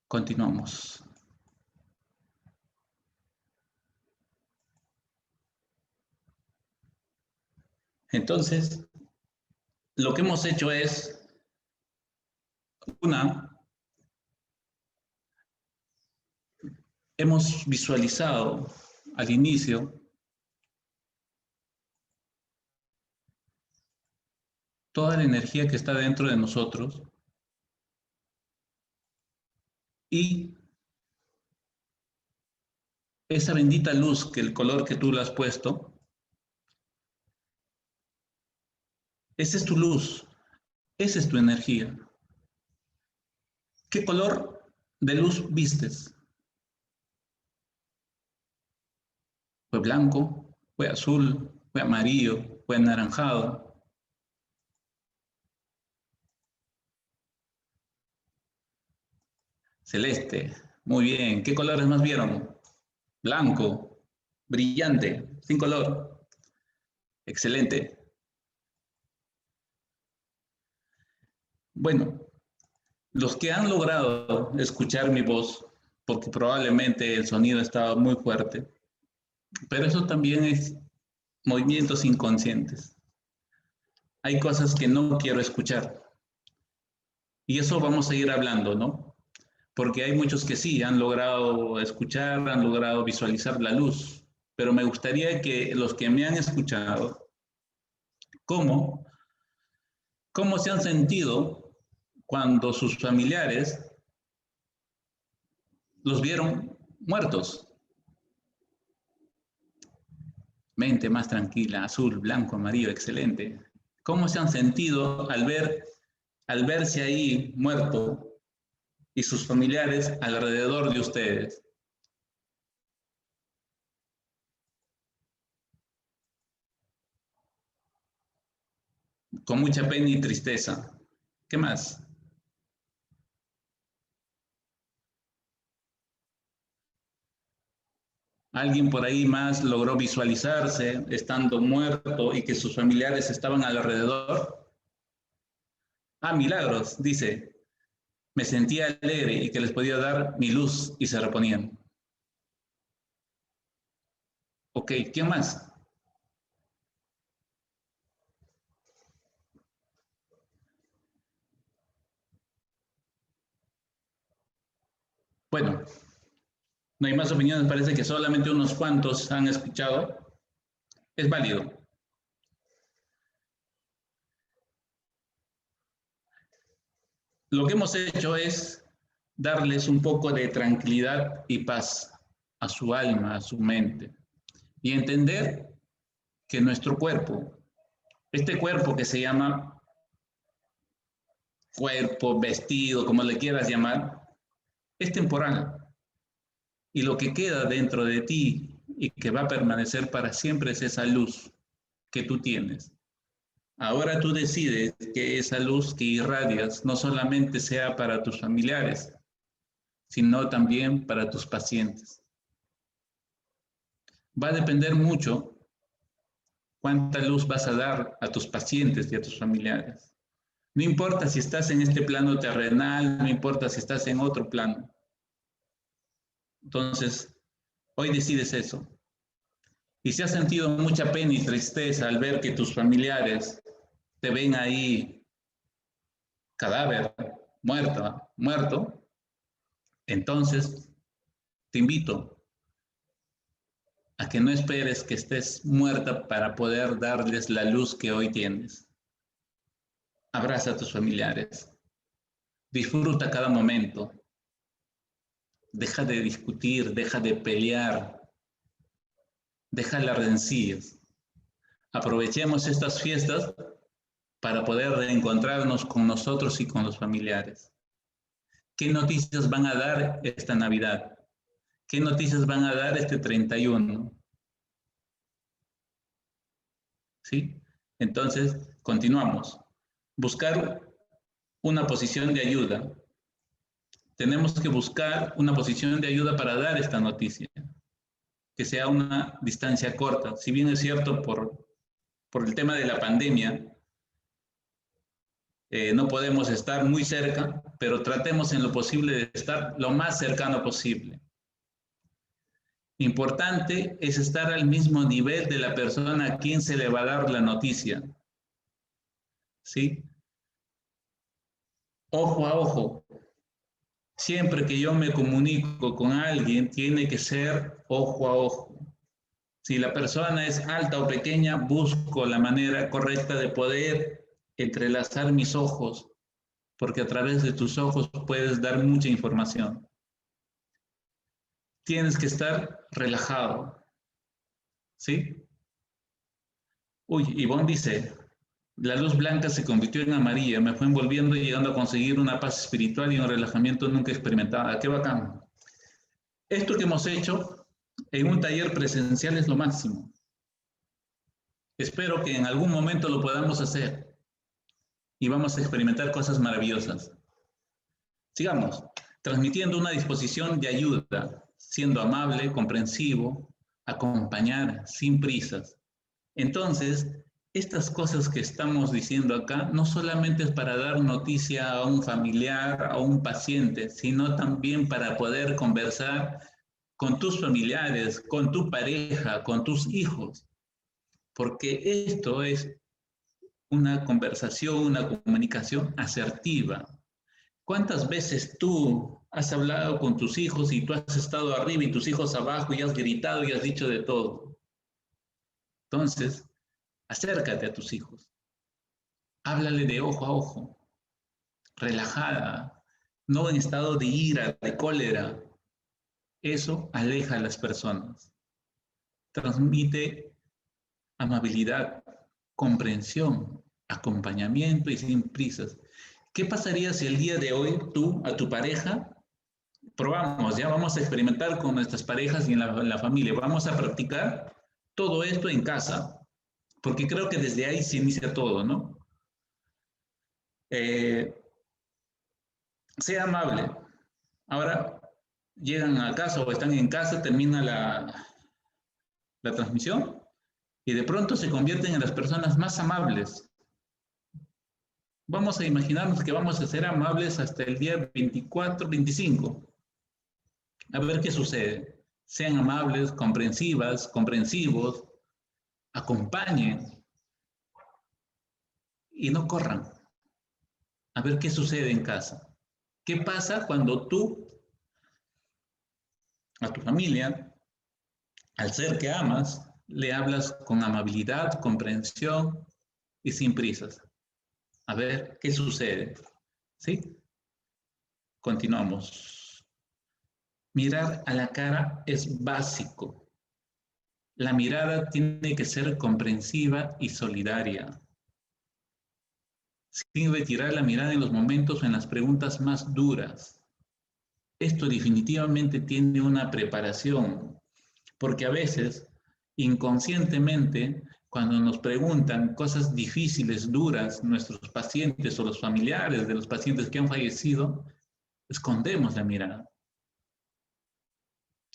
Continuamos. Entonces, lo que hemos hecho es, hemos visualizado al inicio toda la energía que está dentro de nosotros y esa bendita luz, que el color que tú le has puesto, esa es tu luz, esa es tu energía. ¿Qué color de luz vistes? ¿Fue blanco? ¿Fue azul? ¿Fue amarillo? ¿Fue anaranjado? Celeste. Muy bien. ¿Qué colores más vieron? Blanco, brillante, sin color. Excelente. Bueno, los que han logrado escuchar mi voz, porque probablemente el sonido estaba muy fuerte, pero eso también es movimientos inconscientes. Hay cosas que no quiero escuchar. Y eso vamos a ir hablando, ¿no? Porque hay muchos que sí han logrado escuchar, han logrado visualizar la luz, pero me gustaría que los que me han escuchado, ¿cómo, cómo se han sentido cuando sus familiares los vieron muertos? Mente más tranquila, azul, blanco, amarillo, excelente. ¿Cómo se han sentido al verse ahí muerto y sus familiares alrededor de ustedes? Con mucha pena y tristeza. ¿Qué más? ¿Alguien por ahí más logró visualizarse estando muerto y que sus familiares estaban alrededor? Ah, milagros, dice. Me sentía alegre y que les podía dar mi luz y se reponían. Ok, ¿quién más? Bueno, no hay más opiniones, parece que solamente unos cuantos han escuchado. Es válido. Lo que hemos hecho es darles un poco de tranquilidad y paz a su alma, a su mente, y entender que nuestro cuerpo, este cuerpo que se llama cuerpo, vestido, como le quieras llamar, es temporal. Y lo que queda dentro de ti y que va a permanecer para siempre es esa luz que tú tienes. Ahora tú decides que esa luz que irradias no solamente sea para tus familiares, sino también para tus pacientes. Va a depender mucho cuánta luz vas a dar a tus pacientes y a tus familiares. No importa si estás en este plano terrenal, no importa si estás en otro plano. Entonces, hoy decides eso. Y si has sentido mucha pena y tristeza al ver que tus familiares te ven ahí cadáver, muerto, entonces te invito a que no esperes que estés muerta para poder darles la luz que hoy tienes. Abraza a tus familiares, disfruta cada momento, deja de discutir, deja de pelear, deja las rencillas. Aprovechemos estas fiestas para poder reencontrarnos con nosotros y con los familiares. ¿Qué noticias van a dar esta Navidad? ¿Qué noticias van a dar este 31? ¿Sí? Entonces, continuamos. Buscar una posición de ayuda. Tenemos que buscar una posición de ayuda para dar esta noticia, que sea una distancia corta. Si bien es cierto, por el tema de la pandemia, no podemos estar muy cerca, pero tratemos en lo posible de estar lo más cercano posible. Importante es estar al mismo nivel de la persona a quien se le va a dar la noticia. ¿Sí? Ojo a ojo. Siempre que yo me comunico con alguien, tiene que ser ojo a ojo. Si la persona es alta o pequeña, busco la manera correcta de poder entrelazar mis ojos, porque a través de tus ojos puedes dar mucha información. tienes que estar relajado, ¿sí? Uy, Ivonne dice, la luz blanca se convirtió en amarilla, me fue envolviendo y llegando a conseguir una paz espiritual y un relajamiento nunca experimentado. ¡Qué bacán! Esto que hemos hecho en un taller presencial es lo máximo. Espero que en algún momento lo podamos hacer y vamos a experimentar cosas maravillosas. Sigamos, transmitiendo una disposición de ayuda, siendo amable, comprensivo, acompañar, sin prisas. Entonces, estas cosas que estamos diciendo acá no solamente es para dar noticia a un familiar, a un paciente, sino también para poder conversar con tus familiares, con tu pareja, con tus hijos, porque esto es una conversación, una comunicación asertiva. ¿Cuántas veces tú has hablado con tus hijos y tú has estado arriba y tus hijos abajo y has gritado y has dicho de todo? Entonces, acércate a tus hijos, háblale de ojo a ojo, relajada, no en estado de ira, de cólera. Eso aleja a las personas. Transmite amabilidad, comprensión, acompañamiento y sin prisas. ¿Qué pasaría si el día de hoy tú a tu pareja, probamos, ya vamos a experimentar con nuestras parejas y en la familia, vamos a practicar todo esto en casa? Porque creo que desde ahí se inicia todo, ¿no? Sea amable. Ahora llegan a casa o están en casa, termina la transmisión y de pronto se convierten en las personas más amables. Vamos a imaginarnos que vamos a ser amables hasta el día 24, 25. A ver qué sucede. Sean amables, comprensivas, comprensivos, acompañen y no corran. A ver qué sucede en casa. ¿Qué pasa cuando tú, a tu familia, al ser que amas, le hablas con amabilidad, comprensión y sin prisas? A ver qué sucede. ¿Sí? Continuamos. Mirar a la cara es básico. La mirada tiene que ser comprensiva y solidaria, sin retirar la mirada en los momentos o en las preguntas más duras. Esto definitivamente tiene una preparación, porque a veces, inconscientemente, cuando nos preguntan cosas difíciles, duras, nuestros pacientes o los familiares de los pacientes que han fallecido, escondemos la mirada,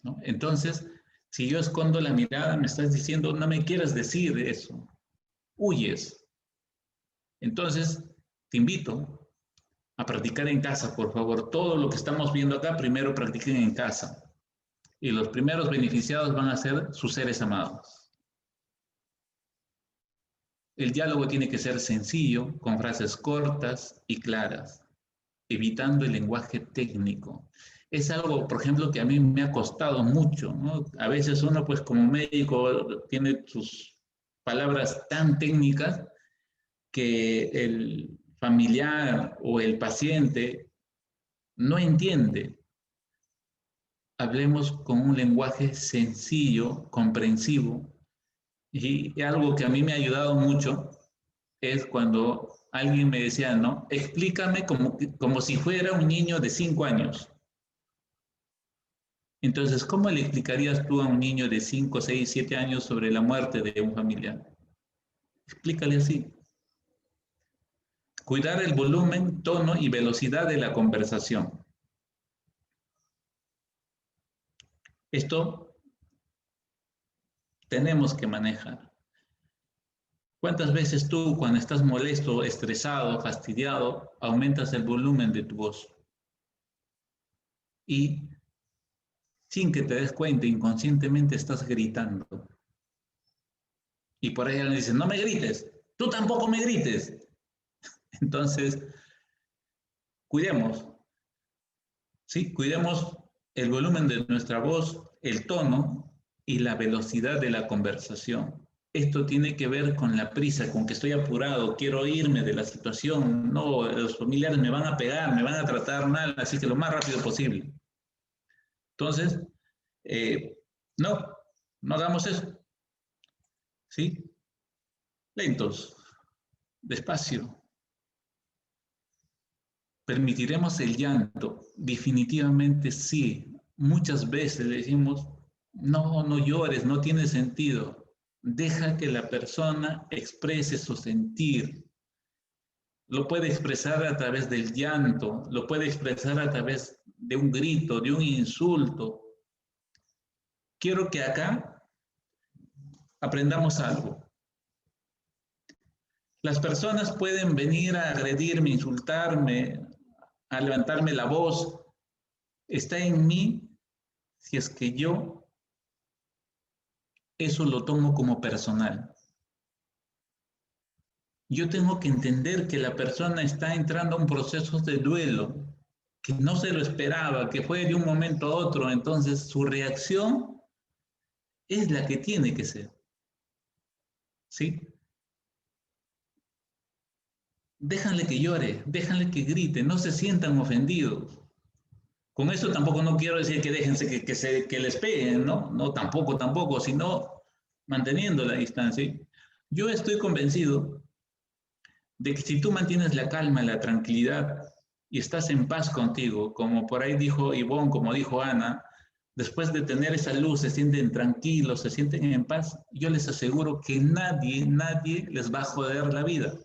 ¿no? Entonces, si yo escondo la mirada, me estás diciendo, no me quieras decir eso, huyes. Entonces, te invito a practicar en casa, por favor. Todo lo que estamos viendo acá, primero practiquen en casa. Y los primeros beneficiados van a ser sus seres amados. El diálogo tiene que ser sencillo, con frases cortas y claras, evitando el lenguaje técnico. Es algo, por ejemplo, que a mí me ha costado mucho, ¿no? A veces uno, pues como médico, tiene sus palabras tan técnicas que el familiar o el paciente no entiende. Hablemos con un lenguaje sencillo, comprensivo, y algo que a mí me ha ayudado mucho es cuando alguien me decía, ¿no? Explícame como si fuera un niño de 5 años. Entonces, ¿cómo le explicarías tú a un niño de 5, 6, 7 años sobre la muerte de un familiar? Explícale así. Cuidar el volumen, tono y velocidad de la conversación. Esto tenemos que manejar. ¿Cuántas veces tú, cuando estás molesto, estresado, fastidiado, aumentas el volumen de tu voz? Y sin que te des cuenta, inconscientemente estás gritando. Y por ahí le dicen, no me grites, tú tampoco me grites. Entonces, cuidemos, ¿sí? Cuidemos el volumen de nuestra voz, el tono y la velocidad de la conversación. Esto tiene que ver con la prisa, con que estoy apurado, quiero irme de la situación, no, los familiares me van a pegar, me van a tratar mal, así que lo más rápido posible. Entonces, No, no hagamos eso. ¿Sí? Lentos, despacio. ¿Permitiremos el llanto? Definitivamente sí. Muchas veces le decimos, no, no llores, no tiene sentido. Deja que la persona exprese su sentir. Lo puede expresar a través del llanto, lo puede expresar a través de un grito, de un insulto. Quiero que acá aprendamos algo. Las personas pueden venir a agredirme, insultarme, a levantarme la voz. Está en mí si es que yo eso lo tomo como personal. Yo tengo que entender que la persona está entrando a un proceso de duelo, que no se lo esperaba, que fue de un momento a otro. Entonces su reacción es la que tiene que ser. ¿Sí? Déjanle que llore, déjanle que grite, no se sientan ofendidos. Con esto tampoco no quiero decir que déjense que les peguen, ¿no? No, tampoco, sino manteniendo la distancia. Yo estoy convencido de que si tú mantienes la calma, la tranquilidad y estás en paz contigo, como por ahí dijo Ivonne, como dijo Ana, después de tener esa luz se sienten tranquilos, se sienten en paz, yo les aseguro que nadie les va a joder la vida.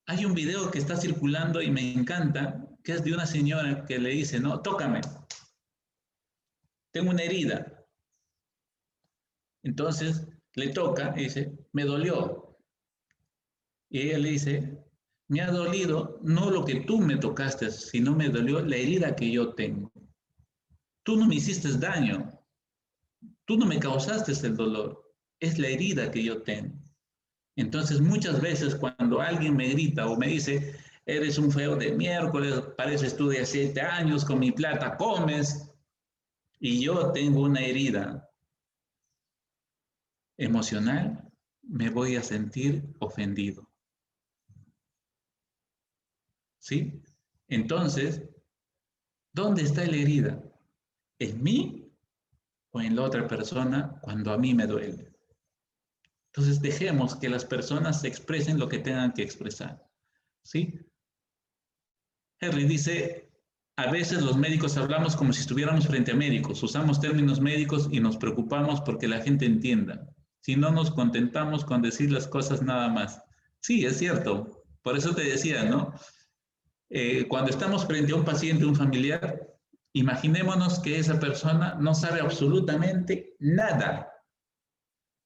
Hay un video que está circulando y me encanta, que es de una señora que le dice, no, tócame, tengo una herida. Entonces le toca y dice, me dolió. Y ella le dice, me ha dolido no lo que tú me tocaste, sino me dolió la herida que yo tengo. Tú no me hiciste daño, tú no me causaste el dolor, es la herida que yo tengo. Entonces muchas veces cuando alguien me grita o me dice, eres un feo de miércoles, pareces tú de 7 años, con mi plata comes, y yo tengo una herida emocional, me voy a sentir ofendido. ¿Sí? Entonces, ¿dónde está la herida? ¿En mí o en la otra persona cuando a mí me duele? Entonces, dejemos que las personas expresen lo que tengan que expresar. ¿Sí? Henry dice, a veces los médicos hablamos como si estuviéramos frente a médicos, usamos términos médicos y nos preocupamos porque la gente entienda. Si no nos contentamos con decir las cosas nada más. Sí, es cierto. Por eso te decía, ¿no? Cuando estamos frente a un paciente, un familiar, imaginémonos que esa persona no sabe absolutamente nada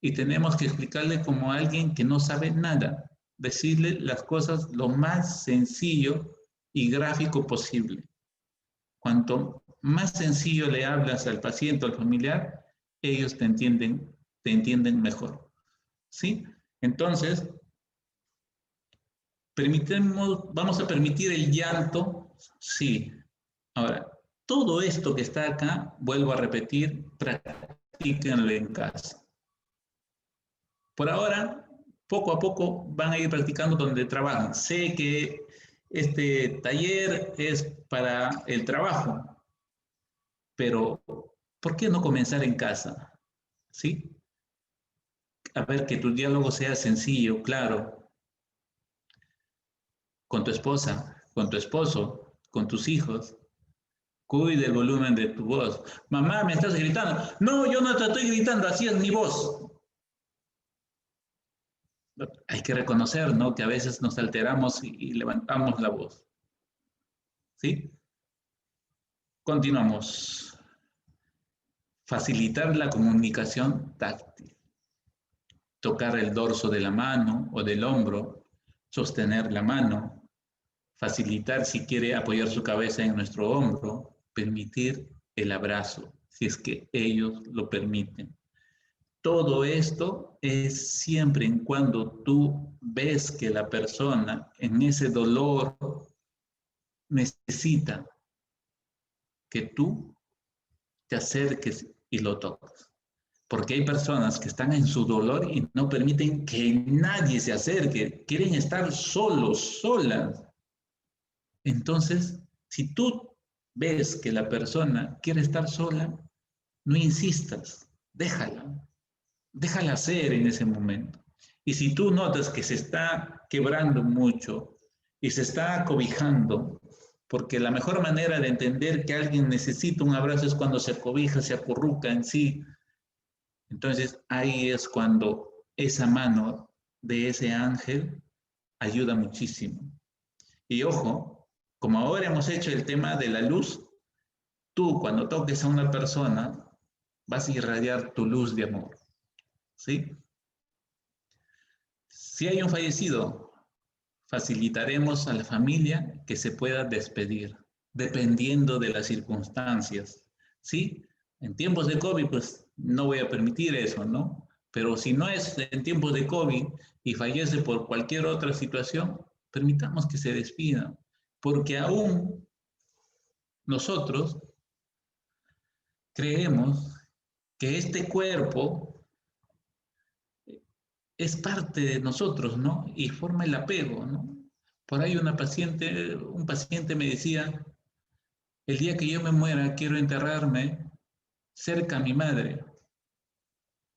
y tenemos que explicarle como a alguien que no sabe nada, decirle las cosas lo más sencillo y gráfico posible. Cuanto más sencillo le hablas al paciente o al familiar, ellos te entienden mejor. ¿Sí? Entonces, vamos a permitir el llanto, sí. Ahora, todo esto que está acá, vuelvo a repetir, practíquenlo en casa. Por ahora, poco a poco van a ir practicando donde trabajan. Sé que este taller es para el trabajo, pero ¿por qué no comenzar en casa? ¿Sí? A ver, que tu diálogo sea sencillo, claro, con tu esposa, con tu esposo, con tus hijos. Cuide el volumen de tu voz. Mamá, me estás gritando. No, yo no te estoy gritando, así es mi voz. Hay que reconocer, ¿no? Que a veces nos alteramos y levantamos la voz. ¿Sí? Continuamos. Facilitar la comunicación táctil. Tocar el dorso de la mano o del hombro, sostener la mano, facilitar si quiere apoyar su cabeza en nuestro hombro, permitir el abrazo, si es que ellos lo permiten. Todo esto es siempre en cuando tú ves que la persona en ese dolor necesita que tú te acerques y lo toques. Porque hay personas que están en su dolor y no permiten que nadie se acerque, quieren estar solos, solas. Entonces, si tú ves que la persona quiere estar sola, no insistas, déjala ser en ese momento. Y si tú notas que se está quebrando mucho y se está acobijando, porque la mejor manera de entender que alguien necesita un abrazo es cuando se acobija, se acurruca en sí. Entonces ahí es cuando esa mano de ese ángel ayuda muchísimo. Y ojo, como ahora hemos hecho el tema de la luz, tú cuando toques a una persona vas a irradiar tu luz de amor, ¿sí? Si hay un fallecido, facilitaremos a la familia que se pueda despedir, dependiendo de las circunstancias, ¿sí? En tiempos de COVID, pues no voy a permitir eso, ¿no? Pero si no es en tiempos de COVID y fallece por cualquier otra situación, permitamos que se despida, porque aún nosotros creemos que este cuerpo es parte de nosotros, ¿no? Y forma el apego, ¿no? Por ahí un paciente me decía, el día que yo me muera quiero enterrarme cerca a mi madre.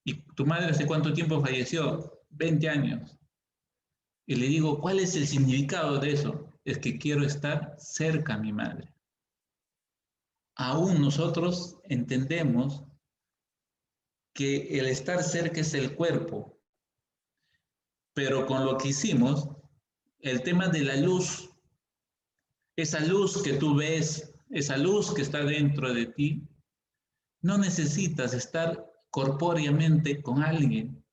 ¿Y tu madre hace cuánto tiempo falleció? 20 años. Y le digo, ¿cuál es el significado de eso? Es que quiero estar cerca a mi madre. Aún nosotros entendemos que el estar cerca es el cuerpo, pero con lo que hicimos, el tema de la luz, esa luz que tú ves, esa luz que está dentro de ti, no necesitas estar corpóreamente con alguien,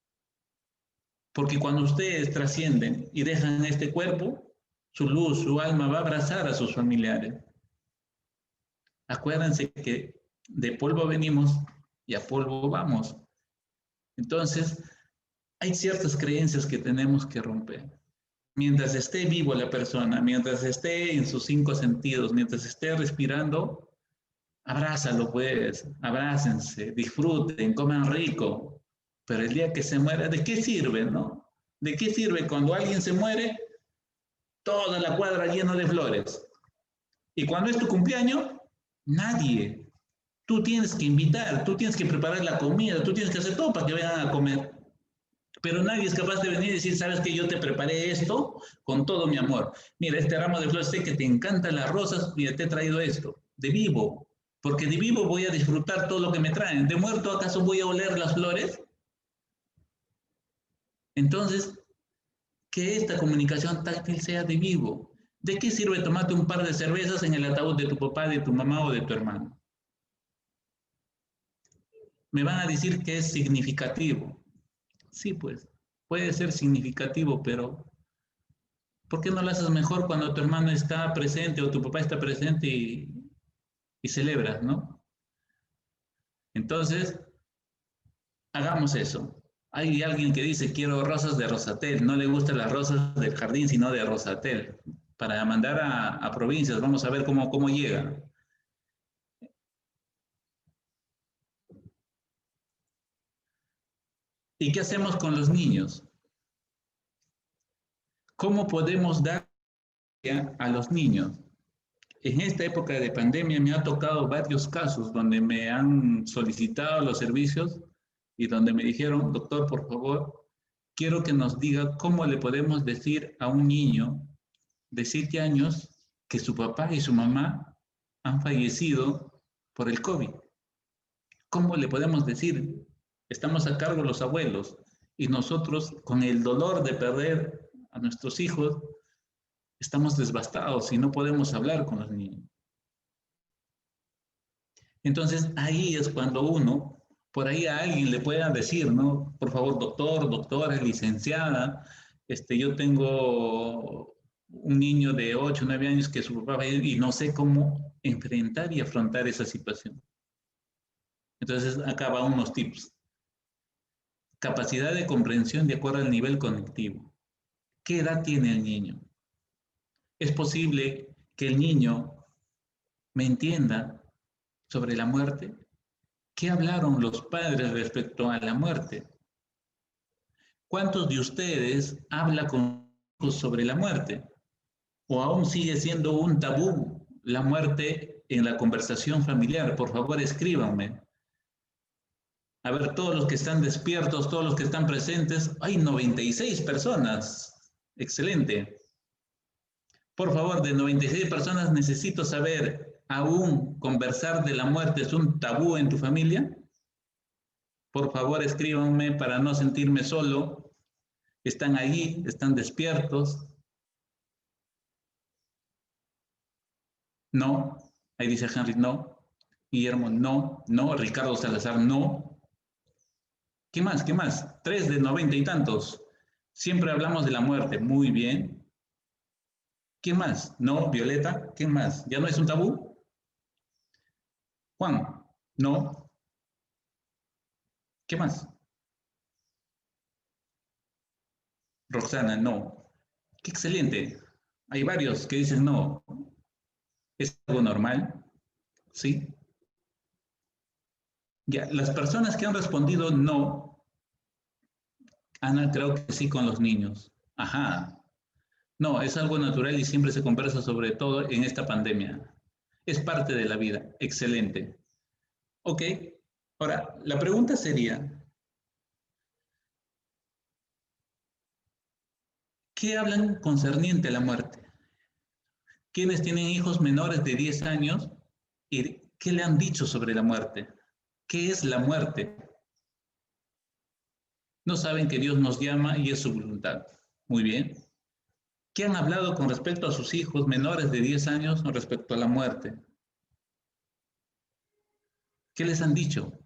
porque cuando ustedes trascienden y dejan este cuerpo, su luz, su alma va a abrazar a sus familiares. Acuérdense que de polvo venimos y a polvo vamos. Entonces, hay ciertas creencias que tenemos que romper. Mientras esté vivo la persona, mientras esté en sus 5 sentidos, mientras esté respirando, abrázalo pues, abrácense, disfruten, coman rico. Pero el día que se muera, ¿de qué sirve, no? ¿De qué sirve cuando alguien se muere? Toda la cuadra llena de flores. Y cuando es tu cumpleaños, nadie. Tú tienes que invitar, tú tienes que preparar la comida, tú tienes que hacer todo para que vengan a comer. Pero nadie es capaz de venir y decir, sabes que yo te preparé esto con todo mi amor. Mira, este ramo de flores, sé que te encantan las rosas, mira, te he traído esto, de vivo. Porque de vivo voy a disfrutar todo lo que me traen. ¿De muerto acaso voy a oler las flores? Entonces, que esta comunicación táctil sea de vivo. ¿De qué sirve tomarte un par de cervezas en el ataúd de tu papá, de tu mamá o de tu hermano? Me van a decir que es significativo. Sí, pues, puede ser significativo, pero ¿por qué no lo haces mejor cuando tu hermano está presente o tu papá está presente y celebras, ¿no? Entonces, hagamos eso. Hay alguien que dice, quiero rosas de Rosatel, no le gustan las rosas del jardín, sino de Rosatel, para mandar a provincias, vamos a ver cómo llega. ¿Y qué hacemos con los niños? ¿Cómo podemos dar a los niños? En esta época de pandemia me ha tocado varios casos donde me han solicitado los servicios y donde me dijeron, doctor, por favor, quiero que nos diga cómo le podemos decir a un niño de 7 años que su papá y su mamá han fallecido por el COVID. ¿Cómo le podemos decir? Estamos a cargo los abuelos y nosotros con el dolor de perder a nuestros hijos estamos devastados y no podemos hablar con los niños. Entonces ahí es cuando uno, por ahí a alguien le pueda decir, ¿no? Por favor, doctor, doctora, licenciada, yo tengo un niño de 8, 9 años que su papá va a ir y no sé cómo enfrentar y afrontar esa situación. Entonces acá van unos tips. Capacidad de comprensión de acuerdo al nivel cognitivo. ¿Qué edad tiene el niño? Es posible que el niño me entienda sobre la muerte. ¿Qué hablaron los padres respecto a la muerte? ¿Cuántos de ustedes hablan con hijos sobre la muerte? ¿O aún sigue siendo un tabú la muerte en la conversación familiar. Por favor, escríbanme. A ver, todos los que están despiertos, todos los que están presentes. Hay 96 personas. Excelente. Por favor, de 96 personas necesito saber, ¿aún conversar de la muerte es un tabú en tu familia? Por favor, escríbanme para no sentirme solo. ¿Están ahí? ¿Están despiertos? No. Ahí dice Henry, no. Guillermo, no. No. Ricardo Salazar, no. ¿Qué más? ¿Qué más? 3 de 90 y tantos. Siempre hablamos de la muerte. Muy bien. ¿Quién más? No. Violeta, ¿quién más? ¿Ya no es un tabú? Juan, no. ¿Qué más? Roxana, no. Qué excelente. Hay varios que dicen no. ¿Es algo normal? ¿Sí? Ya, las personas que han respondido no, Ana, creo que sí con los niños. Ajá. No, es algo natural y siempre se conversa sobre todo en esta pandemia. Es parte de la vida. Excelente. Ok. Ahora, la pregunta sería, ¿qué hablan concerniente a la muerte? ¿Quiénes tienen hijos menores de 10 años y qué le han dicho sobre la muerte? ¿Qué es la muerte? No saben que Dios nos llama y es su voluntad. Muy bien. ¿Qué han hablado con respecto a sus hijos menores de 10 años con respecto a la muerte? ¿Qué les han dicho?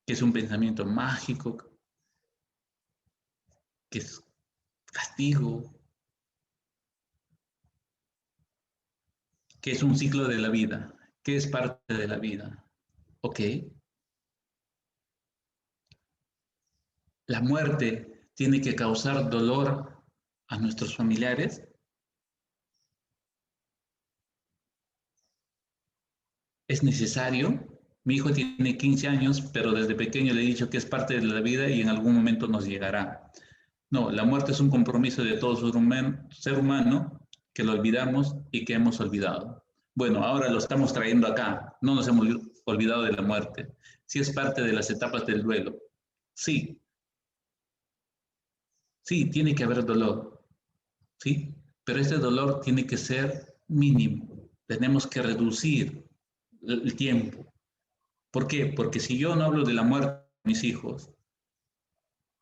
Que es un pensamiento mágico, que es castigo, que es un ciclo de la vida, que es parte de la vida. ¿Ok? La muerte tiene que causar dolor a nuestros familiares. ¿Es necesario? Mi hijo tiene 15 años, pero desde pequeño le he dicho que es parte de la vida y en algún momento nos llegará. No, la muerte es un compromiso de todo ser humano que lo olvidamos y que hemos olvidado. Bueno, ahora lo estamos trayendo acá. No nos hemos olvidado de la muerte. Sí es parte de las etapas del duelo. Sí, sí, tiene que haber dolor. Sí, pero ese dolor tiene que ser mínimo. Tenemos que reducir el tiempo. ¿Por qué? Porque si yo no hablo de la muerte de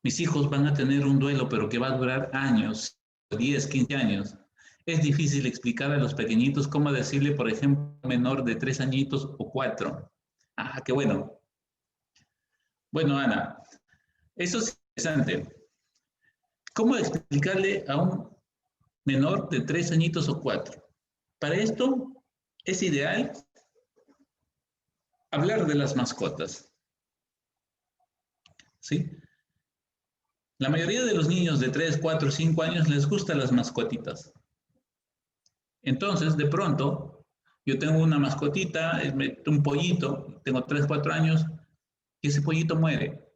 mis hijos van a tener un duelo, pero que va a durar años, 10, 15 años. Es difícil explicar a los pequeñitos cómo decirle, por ejemplo, a un menor de 3 añitos o 4. Ah, qué bueno. Bueno, Ana, eso es interesante. ¿Cómo explicarle a un menor de 3 añitos o 4? Para esto es ideal hablar de las mascotas. ¿Sí? La mayoría de los niños de 3, 4, 5 años les gustan las mascotitas. Entonces, de pronto, yo tengo una mascotita, un pollito, tengo 3, 4 años, y ese pollito muere.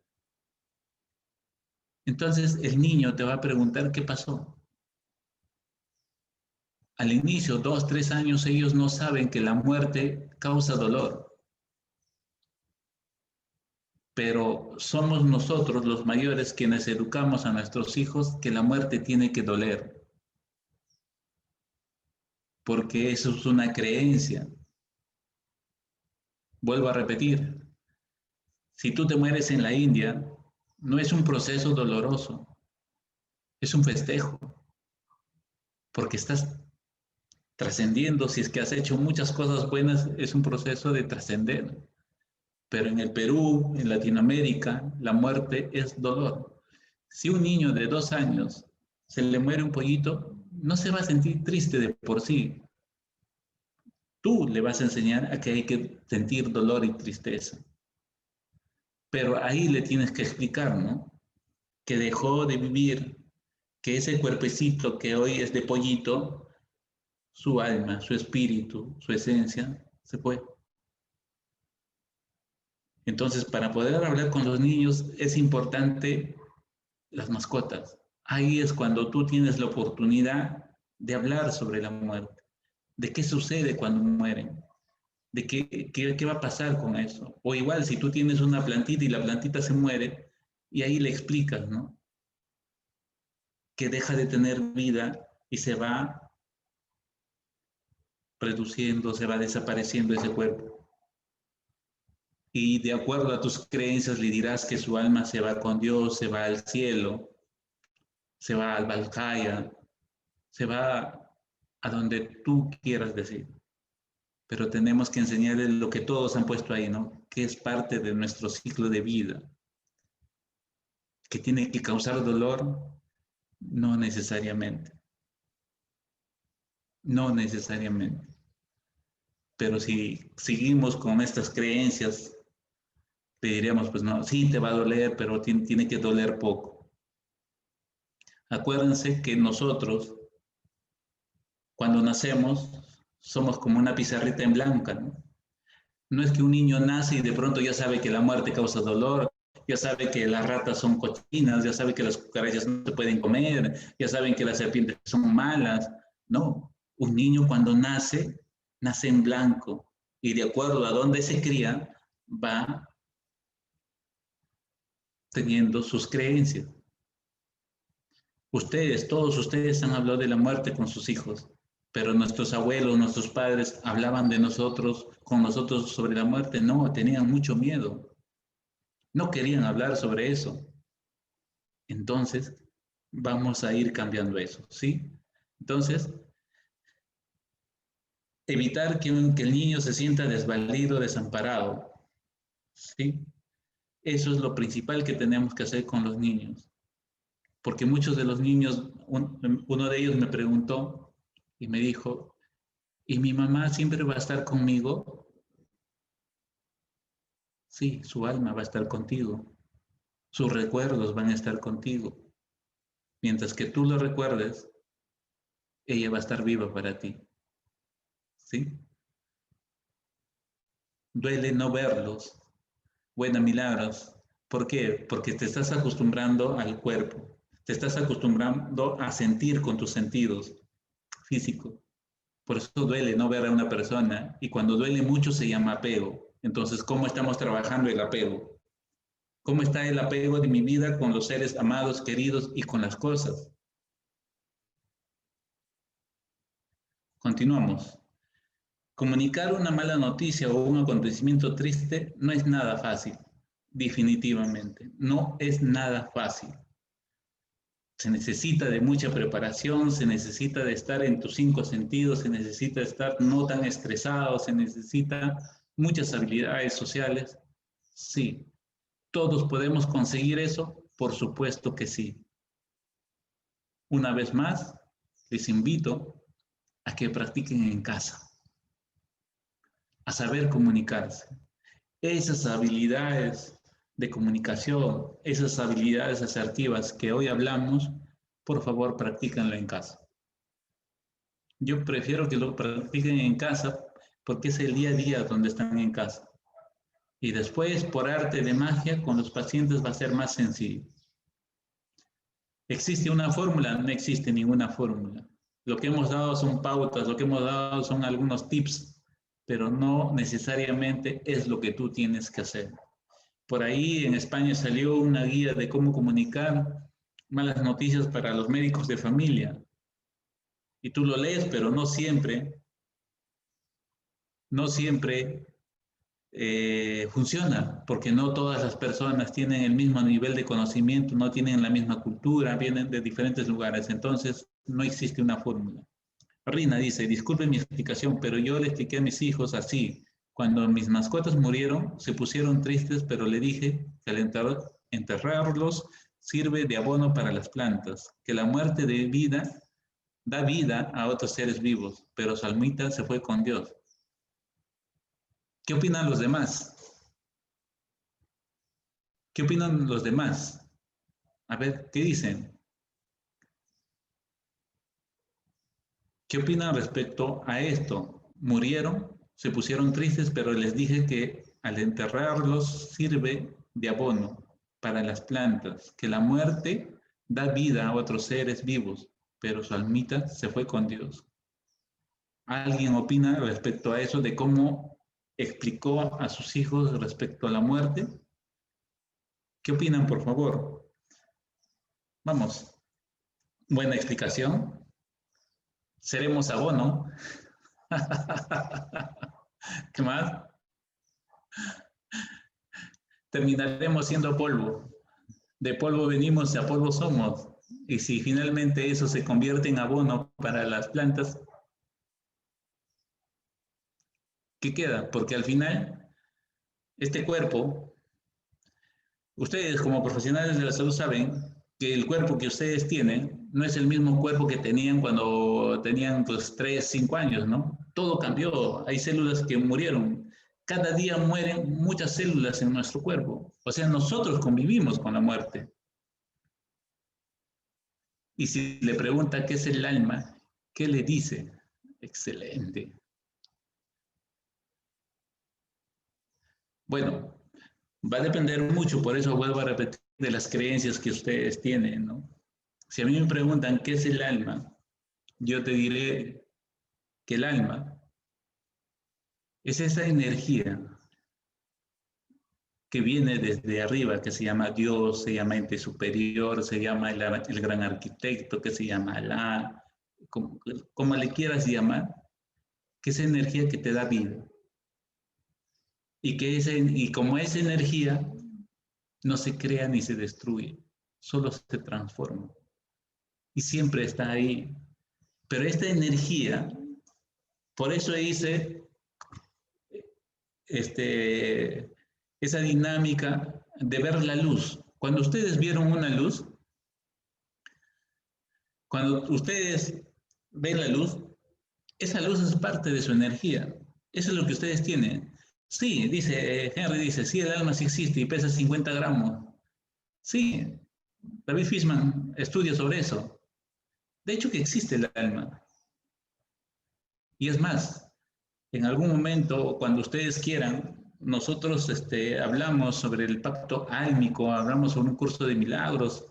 Entonces, el niño te va a preguntar qué pasó. Al inicio, 2, 3 años, ellos no saben que la muerte causa dolor. Pero somos nosotros, los mayores, quienes educamos a nuestros hijos que la muerte tiene que doler. Porque eso es una creencia. Vuelvo a repetir, si tú te mueres en la India, no es un proceso doloroso, es un festejo, porque estás trascendiendo. Si es que has hecho muchas cosas buenas, es un proceso de trascender. Pero en el Perú, en Latinoamérica, la muerte es dolor. Si un niño de 2 años se le muere un pollito, no se va a sentir triste de por sí. Tú le vas a enseñar a que hay que sentir dolor y tristeza. Pero ahí le tienes que explicar, ¿no? Que dejó de vivir, que ese cuerpecito que hoy es de pollito, su alma, su espíritu, su esencia, se fue. Entonces, para poder hablar con los niños es importante las mascotas. Ahí es cuando tú tienes la oportunidad de hablar sobre la muerte. de qué sucede cuando mueren, de qué va a pasar con eso. O igual, si tú tienes una plantita y la plantita se muere, y ahí le explicas, ¿no? Que deja de tener vida y se va reduciendo, se va desapareciendo ese cuerpo. Y de acuerdo a tus creencias le dirás que su alma se va con Dios, se va al cielo, se va al Valhalla, se va a donde tú quieras decir. Pero tenemos que enseñarles lo que todos han puesto ahí, ¿no? Que es parte de nuestro ciclo de vida, que tiene que causar dolor, no necesariamente, no necesariamente. Pero si seguimos con estas creencias, le diríamos, pues no, sí te va a doler, pero tiene que doler poco. Acuérdense que nosotros, cuando nacemos, somos como una pizarrita en blanca, ¿no? No es que un niño nace y de pronto ya sabe que la muerte causa dolor, ya sabe que las ratas son cochinas, ya sabe que las cucarachas no se pueden comer, ya saben que las serpientes son malas. No, un niño cuando nace, nace en blanco y de acuerdo a dónde se cría, va teniendo sus creencias. Ustedes, todos ustedes han hablado de la muerte con sus hijos, pero nuestros abuelos, nuestros padres hablaban de nosotros, con nosotros sobre la muerte. No, tenían mucho miedo. No querían hablar sobre eso. Entonces, vamos a ir cambiando eso, ¿sí? Entonces, evitar que el niño se sienta desvalido, desamparado, ¿sí? Eso es lo principal que tenemos que hacer con los niños. Porque muchos de los niños, uno de ellos me preguntó y me dijo, ¿y mi mamá siempre va a estar conmigo? Sí, su alma va a estar contigo. Sus recuerdos van a estar contigo. Mientras que tú lo recuerdes, ella va a estar viva para ti. ¿Sí? Duele no verlos. Buena, Milagros. ¿Por qué? Porque te estás acostumbrando al cuerpo. Te estás acostumbrando a sentir con tus sentidos físicos. Por eso duele no ver a una persona. Y cuando duele mucho se llama apego. Entonces, ¿cómo estamos trabajando el apego? ¿Cómo está el apego de mi vida con los seres amados, queridos y con las cosas? Continuamos. Comunicar una mala noticia o un acontecimiento triste no es nada fácil, definitivamente. No es nada fácil. Se necesita de mucha preparación, se necesita de estar en tus 5 sentidos, se necesita estar no tan estresado, se necesita muchas habilidades sociales. Sí, ¿todos podemos conseguir eso? Por supuesto que sí. Una vez más, les invito a que practiquen en casa, a saber comunicarse. Esas habilidades de comunicación, esas habilidades asertivas que hoy hablamos, por favor, practícanlo en casa. Yo prefiero que lo practiquen en casa porque es el día a día donde están en casa. Y después, por arte de magia, con los pacientes va a ser más sencillo. ¿Existe una fórmula? No existe ninguna fórmula. Lo que hemos dado son pautas, lo que hemos dado son algunos tips, pero no necesariamente es lo que tú tienes que hacer. Por ahí en España salió una guía de cómo comunicar malas noticias para los médicos de familia. Y tú lo lees, pero no siempre funciona, porque no todas las personas tienen el mismo nivel de conocimiento, no tienen la misma cultura, vienen de diferentes lugares, entonces no existe una fórmula. Rina dice, disculpe mi explicación, pero yo le expliqué a mis hijos así. Cuando mis mascotas murieron, se pusieron tristes, pero le dije que al enterrarlos sirve de abono para las plantas, que la muerte de vida da vida a otros seres vivos, pero su almita se fue con Dios. ¿Qué opinan los demás? ¿Qué opinan los demás? A ver, ¿qué dicen? ¿Qué opinan respecto a esto? Murieron, se pusieron tristes, pero les dije que al enterrarlos sirve de abono para las plantas, que la muerte da vida a otros seres vivos, pero su almita se fue con Dios. ¿Alguien opina respecto a eso de cómo explicó a sus hijos respecto a la muerte? ¿Qué opinan, por favor? Vamos. Buena explicación. Seremos abono. ¿Qué más? Terminaremos siendo polvo. De polvo venimos y a polvo somos. Y si finalmente eso se convierte en abono para las plantas, ¿qué queda? Porque al final, este cuerpo, ustedes como profesionales de la salud saben que el cuerpo que ustedes tienen no es el mismo cuerpo que tenían cuando tenían pues 3, 5 años, ¿no? Todo cambió, hay células que murieron. Cada día mueren muchas células en nuestro cuerpo. O sea, nosotros convivimos con la muerte. Y si le pregunta qué es el alma, ¿qué le dice? Excelente. Bueno, va a depender mucho, por eso vuelvo a repetir, de las creencias que ustedes tienen, ¿no? Si a mí me preguntan qué es el alma, yo te diré que el alma es esa energía que viene desde arriba, que se llama Dios, se llama ente superior, se llama el gran arquitecto, que se llama Alá, como le quieras llamar, que es energía que te da vida. Y como esa energía no se crea ni se destruye, solo se transforma. Y siempre está ahí. Pero esta energía, por eso hice esa dinámica de ver la luz. Cuando ustedes vieron una luz, cuando ustedes ven la luz, esa luz es parte de su energía. Eso es lo que ustedes tienen. Sí, dice, Henry dice, sí, el alma sí existe y pesa 50 gramos. Sí, David Fishman estudia sobre eso. De hecho que existe el alma. Y es más, en algún momento, cuando ustedes quieran, nosotros hablamos sobre el pacto álmico, hablamos sobre un curso de milagros.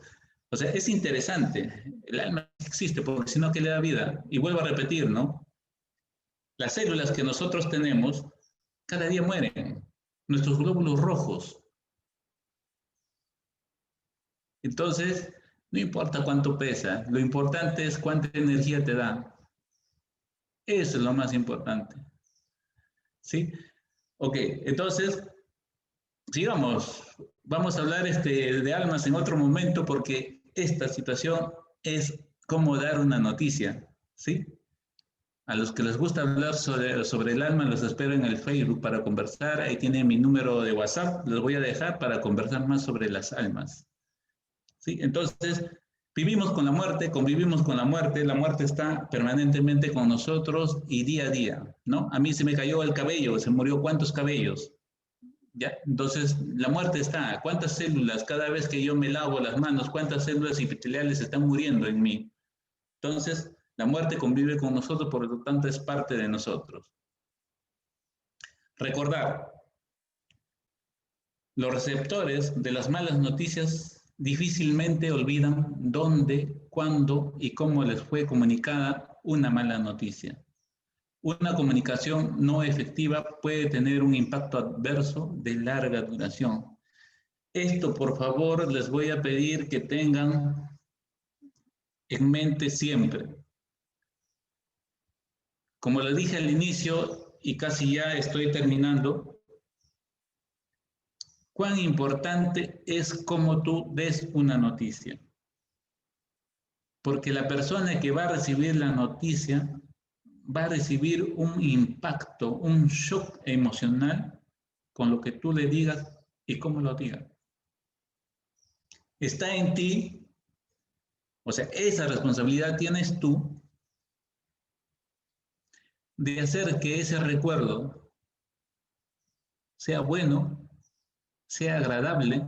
O sea, es interesante. El alma existe, porque si no, ¿qué le da vida? Y vuelvo a repetir, ¿no? Las células que nosotros tenemos cada día mueren. Nuestros glóbulos rojos. Entonces, no importa cuánto pesa, lo importante es cuánta energía te da. Eso es lo más importante. ¿Sí? Ok, entonces, sigamos. Vamos a hablar de almas en otro momento porque esta situación es como dar una noticia, ¿sí? A los que les gusta hablar sobre el alma, los espero en el Facebook para conversar. Ahí tienen mi número de WhatsApp, los voy a dejar para conversar más sobre las almas. ¿Sí? Entonces, vivimos con la muerte, convivimos con la muerte está permanentemente con nosotros y día a día, ¿no? A mí se me cayó el cabello, se murió ¿cuántos cabellos? ¿Ya? Entonces, la muerte está. ¿Cuántas células, cada vez que yo me lavo las manos, cuántas células epiteliales están muriendo en mí? Entonces, la muerte convive con nosotros, por lo tanto es parte de nosotros. Recordar, los receptores de las malas noticias difícilmente olvidan dónde, cuándo y cómo les fue comunicada una mala noticia. Una comunicación no efectiva puede tener un impacto adverso de larga duración. Esto, por favor, les voy a pedir que tengan en mente siempre. Como lo dije al inicio y casi ya estoy terminando, cuán importante es cómo tú ves una noticia. Porque la persona que va a recibir la noticia va a recibir un impacto, un shock emocional con lo que tú le digas y cómo lo digas. Está en ti, o sea, esa responsabilidad tienes tú de hacer que ese recuerdo sea bueno, sea agradable,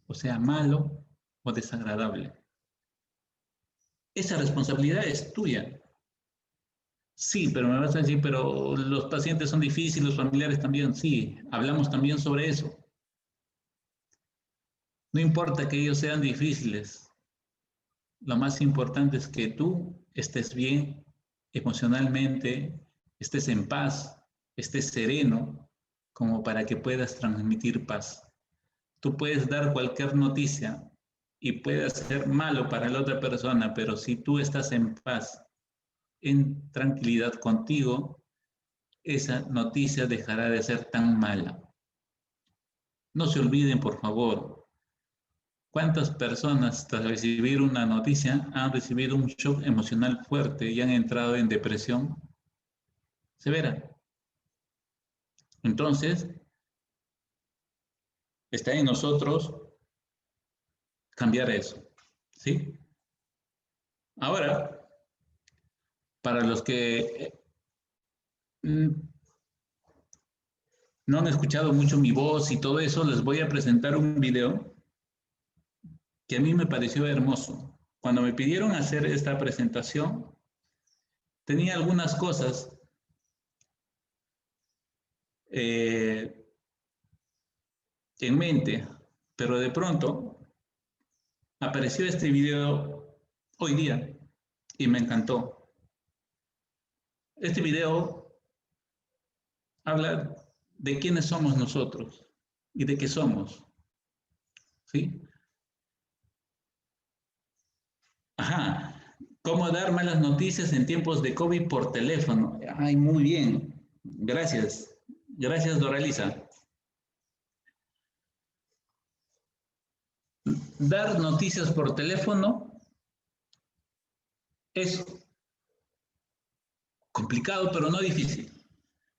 o sea malo o desagradable. Esa responsabilidad es tuya. Sí, pero me vas a decir, pero los pacientes son difíciles, los familiares también. Sí, hablamos también sobre eso. No importa que ellos sean difíciles. Lo más importante es que tú estés bien emocionalmente estés en paz, estés sereno, como para que puedas transmitir paz. Tú puedes dar cualquier noticia y puede ser malo para la otra persona, pero si tú estás en paz, en tranquilidad contigo, esa noticia dejará de ser tan mala. No se olviden, por favor, cuántas personas tras recibir una noticia han recibido un shock emocional fuerte y han entrado en depresión severa. Entonces, está en nosotros cambiar eso, ¿sí? Ahora, para los que no han escuchado mucho mi voz y todo eso, les voy a presentar un video que a mí me pareció hermoso. Cuando me pidieron hacer esta presentación, tenía algunas cosas en mente, pero de pronto apareció este video hoy día y me encantó. Este video habla de quiénes somos nosotros y de qué somos, ¿sí? Ajá. ¿Cómo dar malas noticias en tiempos de COVID por teléfono? Ay, muy bien. Gracias. Gracias, Doralisa. Dar noticias por teléfono es complicado, pero no difícil.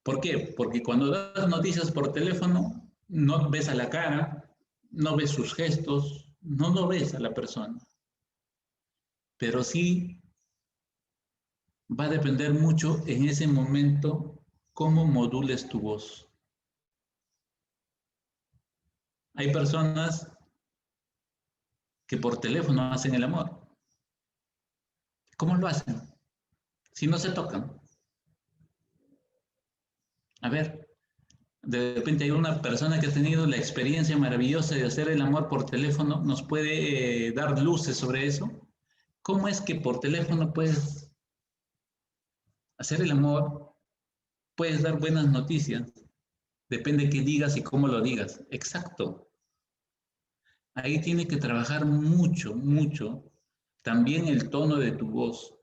¿Por qué? Porque cuando das noticias por teléfono, no ves a la cara, no ves sus gestos, no ves a la persona. Pero sí va a depender mucho en ese momento cómo modules tu voz. Hay personas que por teléfono hacen el amor. ¿Cómo lo hacen? Si no se tocan. A ver, de repente hay una persona que ha tenido la experiencia maravillosa de hacer el amor por teléfono, ¿nos puede dar luces sobre eso? ¿Cómo es que por teléfono puedes hacer el amor, puedes dar buenas noticias? Depende qué digas y cómo lo digas. Exacto. Ahí tiene que trabajar mucho, mucho también el tono de tu voz.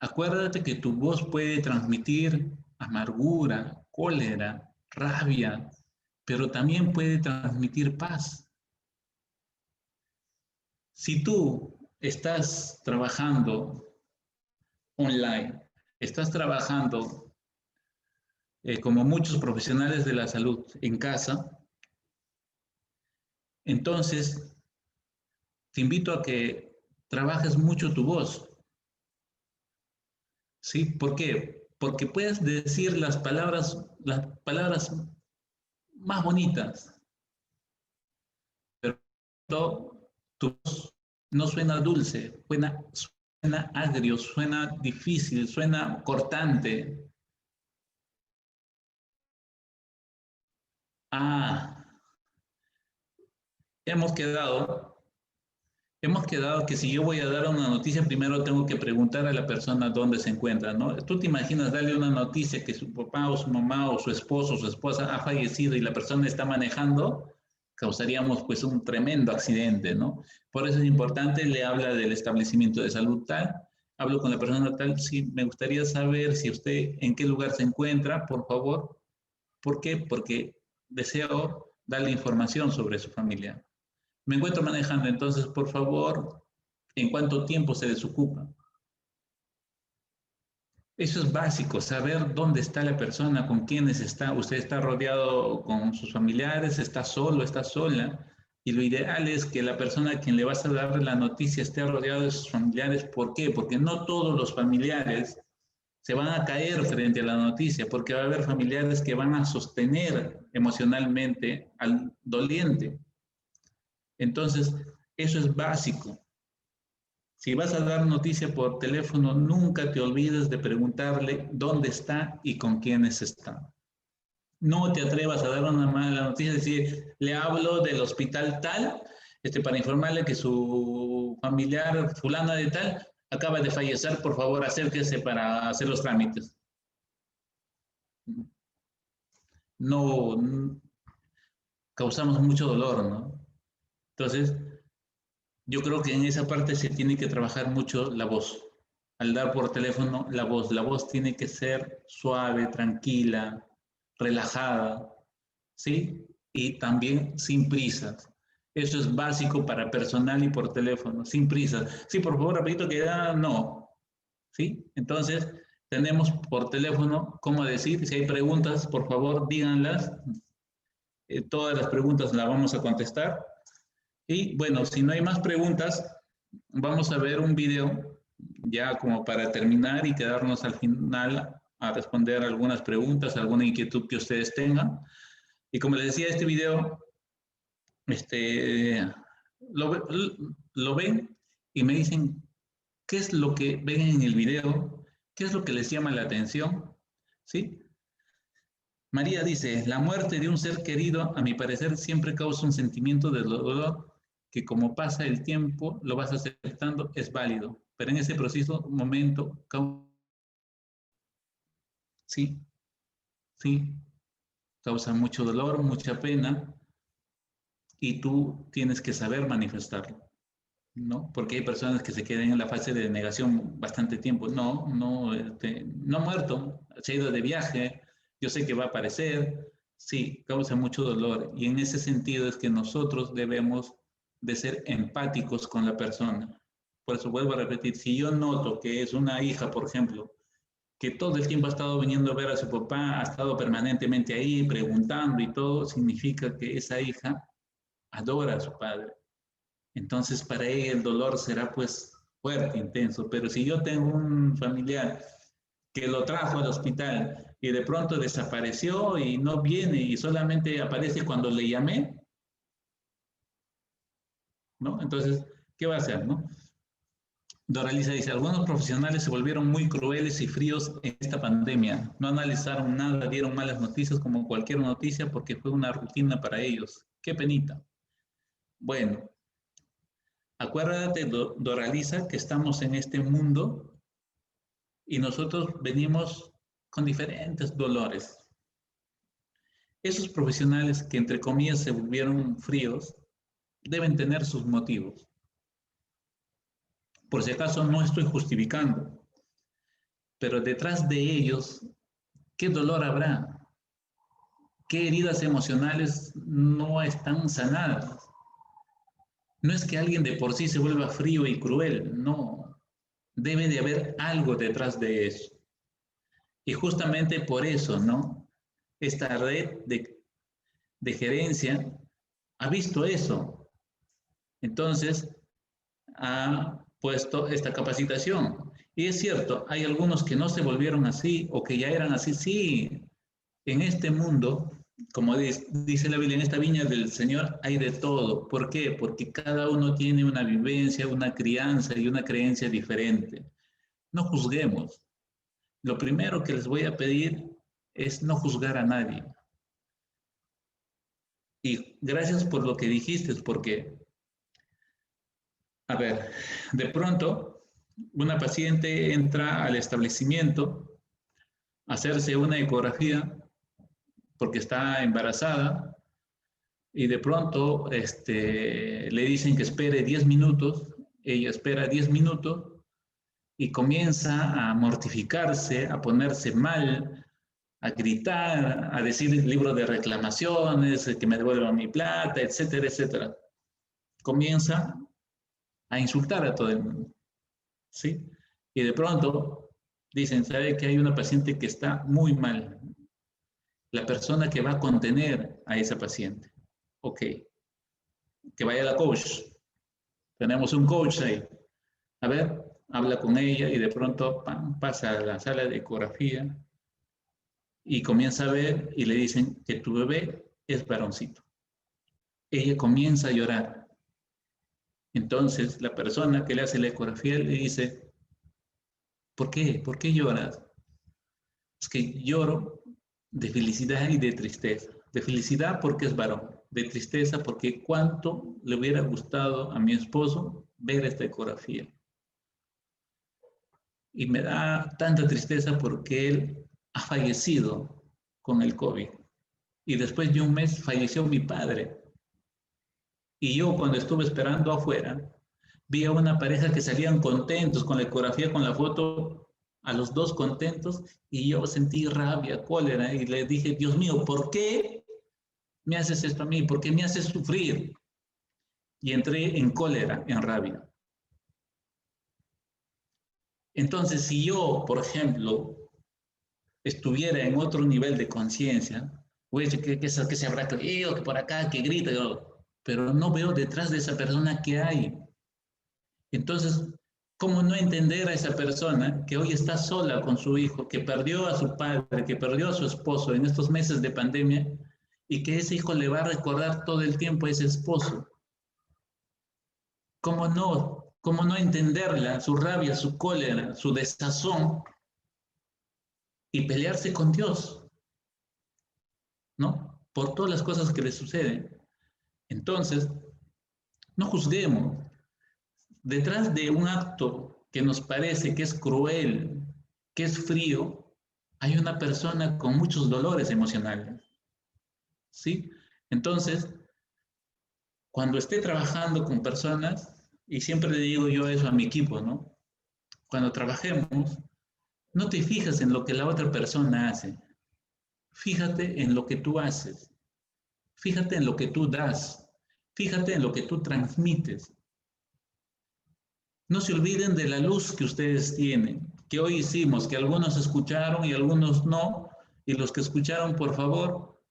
Acuérdate que tu voz puede transmitir amargura, cólera, rabia, pero también puede transmitir paz. Si tú estás trabajando online, estás trabajando como muchos profesionales de la salud en casa, entonces te invito a que trabajes mucho tu voz. ¿Sí? ¿Por qué? Porque puedes decir las palabras más bonitas, pero tu voz no suena dulce, suena agrio, suena difícil, suena cortante. Ah, hemos quedado que si yo voy a dar una noticia, primero tengo que preguntar a la persona dónde se encuentra, ¿no? Tú te imaginas darle una noticia que su papá o su mamá o su esposo o su esposa ha fallecido y la persona está manejando, causaríamos pues un tremendo accidente, ¿no? Por eso es importante, le habla del establecimiento de salud tal, hablo con la persona tal, sí, me gustaría saber si usted en qué lugar se encuentra, por favor. ¿Por qué? Porque deseo darle información sobre su familia. Me encuentro manejando, entonces, por favor, ¿en cuánto tiempo se desocupa? Eso es básico, saber dónde está la persona, con quiénes está. Usted está rodeado con sus familiares, está solo, está sola. Y lo ideal es que la persona a quien le vas a dar la noticia esté rodeado de sus familiares. ¿Por qué? Porque no todos los familiares se van a caer frente a la noticia, porque va a haber familiares que van a sostener emocionalmente al doliente. Entonces, eso es básico. Si vas a dar noticia por teléfono, nunca te olvides de preguntarle dónde está y con quiénes está. No te atrevas a dar una mala noticia, decir, le hablo del hospital tal, para informarle que su familiar fulana de tal acaba de fallecer, por favor, acérquese para hacer los trámites. No, causamos mucho dolor, ¿no? Entonces, yo creo que en esa parte se tiene que trabajar mucho la voz. Al dar por teléfono, la voz tiene que ser suave, tranquila, relajada, ¿sí? Y también sin prisas. Eso es básico para personal y por teléfono, sin prisas. Sí, por favor, rapidito que ya no, ¿sí? Entonces, tenemos por teléfono cómo decir, si hay preguntas, por favor, díganlas. Todas las preguntas las vamos a contestar. Y bueno, si no hay más preguntas, vamos a ver un video ya como para terminar y quedarnos al final a responder algunas preguntas, alguna inquietud que ustedes tengan. Y como les decía, este video lo, lo ven y me dicen qué es lo que ven en el video, qué es lo que les llama la atención, ¿sí? María dice, la muerte de un ser querido, a mi parecer, siempre causa un sentimiento de dolor que como pasa el tiempo, lo vas aceptando, es válido. Pero en ese preciso momento, sí, sí, causa mucho dolor, mucha pena, y tú tienes que saber manifestarlo, ¿no? Porque hay personas que se quedan en la fase de negación bastante tiempo. No, no, no ha muerto, se ha ido de viaje, yo sé que va a aparecer, sí, causa mucho dolor. Y en ese sentido es que nosotros debemos de ser empáticos con la persona. Por eso vuelvo a repetir, si yo noto que es una hija, por ejemplo, que todo el tiempo ha estado viniendo a ver a su papá, ha estado permanentemente ahí preguntando y todo, significa que esa hija adora a su padre. Entonces, para ella el dolor será pues fuerte, intenso. Pero si yo tengo un familiar que lo trajo al hospital y de pronto desapareció y no viene y solamente aparece cuando le llamé, ¿no? Entonces, ¿qué va a hacer, no? Doraliza dice, algunos profesionales se volvieron muy crueles y fríos en esta pandemia. No analizaron nada, dieron malas noticias como cualquier noticia porque fue una rutina para ellos. Qué penita. Bueno, acuérdate, Doraliza, que estamos en este mundo y nosotros venimos con diferentes dolores. Esos profesionales que entre comillas se volvieron fríos deben tener sus motivos. Por si acaso no estoy justificando, pero detrás de ellos, ¿qué dolor habrá? ¿Qué heridas emocionales no están sanadas? No es que alguien de por sí se vuelva frío y cruel, no. Debe de haber algo detrás de eso. Y justamente por eso, ¿no? Esta red de gerencia ha visto eso. Entonces, ha puesto esta capacitación. Y es cierto, hay algunos que no se volvieron así o que ya eran así. Sí, en este mundo, como dice la Biblia, en esta viña del Señor hay de todo. ¿Por qué? Porque cada uno tiene una vivencia, una crianza y una creencia diferente. No juzguemos. Lo primero que les voy a pedir es no juzgar a nadie. Y gracias por lo que dijiste, porque, a ver, de pronto una paciente entra al establecimiento a hacerse una ecografía porque está embarazada y de pronto le dicen que espere 10 minutos, ella espera 10 minutos y comienza a mortificarse, a ponerse mal, a gritar, a decir libros de reclamaciones, que me devuelvan mi plata, etcétera, etcétera. Comienza a insultar a todo el mundo, ¿sí? Y de pronto dicen, ¿sabe que hay una paciente que está muy mal? La persona que va a contener a esa paciente. Ok, que vaya la coach. Tenemos un coach ahí. A ver, habla con ella y de pronto pasa a la sala de ecografía y comienza a ver y le dicen que tu bebé es varoncito. Ella comienza a llorar. Entonces la persona que le hace la ecografía le dice, ¿por qué? ¿Por qué lloras? Es que lloro de felicidad y de tristeza. De felicidad porque es varón, de tristeza porque cuánto le hubiera gustado a mi esposo ver esta ecografía. Y me da tanta tristeza porque él ha fallecido con el COVID. Y después de un mes falleció mi padre. Y yo cuando estuve esperando afuera, vi a una pareja que salían contentos con la ecografía, con la foto, a los dos contentos, y yo sentí rabia, cólera, y le dije, Dios mío, ¿por qué me haces esto a mí? ¿Por qué me haces sufrir? Y entré en cólera, en rabia. Entonces, si yo, por ejemplo, estuviera en otro nivel de conciencia, pues que se habrá creído, que por acá, que grita, pero no veo detrás de esa persona qué hay. Entonces, ¿cómo no entender a esa persona que hoy está sola con su hijo, que perdió a su padre, que perdió a su esposo en estos meses de pandemia y que ese hijo le va a recordar todo el tiempo a ese esposo? ¿Cómo no? ¿Cómo no entenderla, su rabia, su cólera, su desazón y pelearse con Dios, ¿no? Por todas las cosas que le suceden. Entonces, no juzguemos. Detrás de un acto que nos parece que es cruel, que es frío, hay una persona con muchos dolores emocionales, ¿sí? Entonces, cuando esté trabajando con personas, y siempre le digo yo eso a mi equipo, ¿no? Cuando trabajemos, no te fijas en lo que la otra persona hace, fíjate en lo que tú haces, fíjate en lo que tú das, fíjate en lo que tú transmites. No se olviden de la luz que ustedes tienen, que hoy hicimos, que algunos escucharon y algunos no, y los que escucharon, por favor,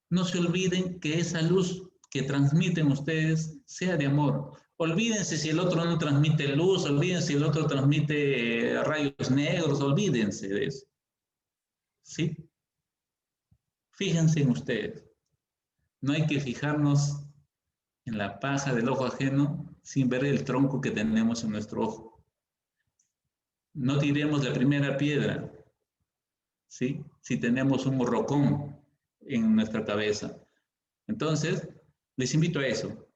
no se olviden que esa luz que transmiten ustedes sea de amor. Olvídense si el otro no transmite luz, olvídense si el otro transmite rayos negros, olvídense de eso. ¿Sí? Fíjense en ustedes. No hay que fijarnos en la paja del ojo ajeno sin ver el tronco que tenemos en nuestro ojo. No tiremos la primera piedra, ¿sí? Si tenemos un morrocón en nuestra cabeza. Entonces, les invito a eso.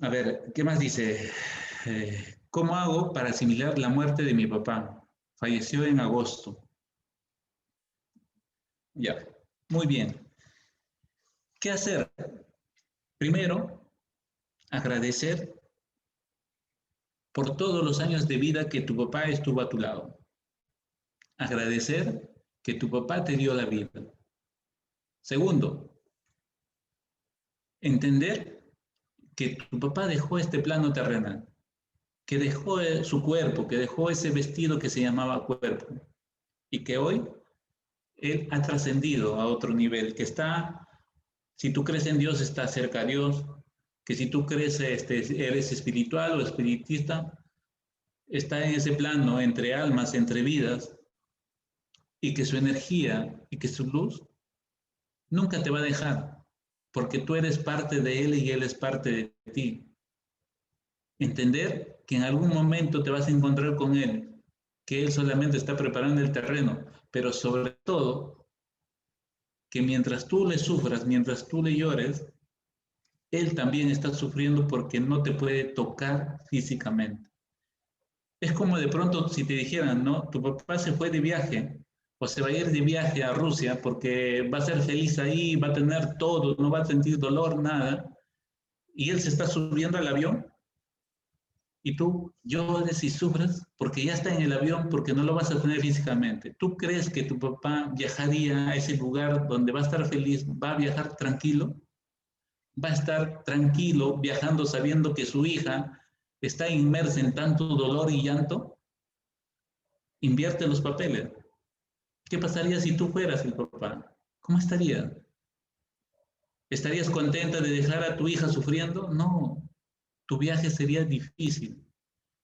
A ver, ¿qué más dice? ¿Cómo hago para asimilar la muerte de mi papá? Falleció en agosto. Ya, muy bien. ¿Qué hacer? Primero, agradecer por todos los años de vida que tu papá estuvo a tu lado. Agradecer que tu papá te dio la vida. Segundo, entender que tu papá dejó este plano terrenal, que dejó su cuerpo, que dejó ese vestido que se llamaba cuerpo y que hoy él ha trascendido a otro nivel, que está, si tú crees en Dios, está cerca a Dios, que si tú crees, eres espiritual o espiritista, está en ese plano entre almas, entre vidas, y que su energía y que su luz nunca te va a dejar, porque tú eres parte de él y él es parte de ti. Entender que en algún momento te vas a encontrar con él, que él solamente está preparando el terreno, pero sobre todo que mientras tú le sufras, mientras tú le llores, él también está sufriendo porque no te puede tocar físicamente. Es como de pronto si te dijeran, ¿no? Tu papá se fue de viaje o se va a ir de viaje a Rusia porque va a ser feliz ahí, va a tener todo, no va a sentir dolor, nada, y él se está subiendo al avión y tú llores y sufres porque ya está en el avión, porque no lo vas a tener físicamente. ¿Tú crees que tu papá viajaría a ese lugar donde va a estar feliz, va a viajar tranquilo? ¿Va a estar tranquilo viajando sabiendo que su hija está inmersa en tanto dolor y llanto? Invierte los papeles. ¿Qué pasaría si tú fueras el papá? ¿Cómo estarías? ¿Estarías contenta de dejar a tu hija sufriendo? No, tu viaje sería difícil.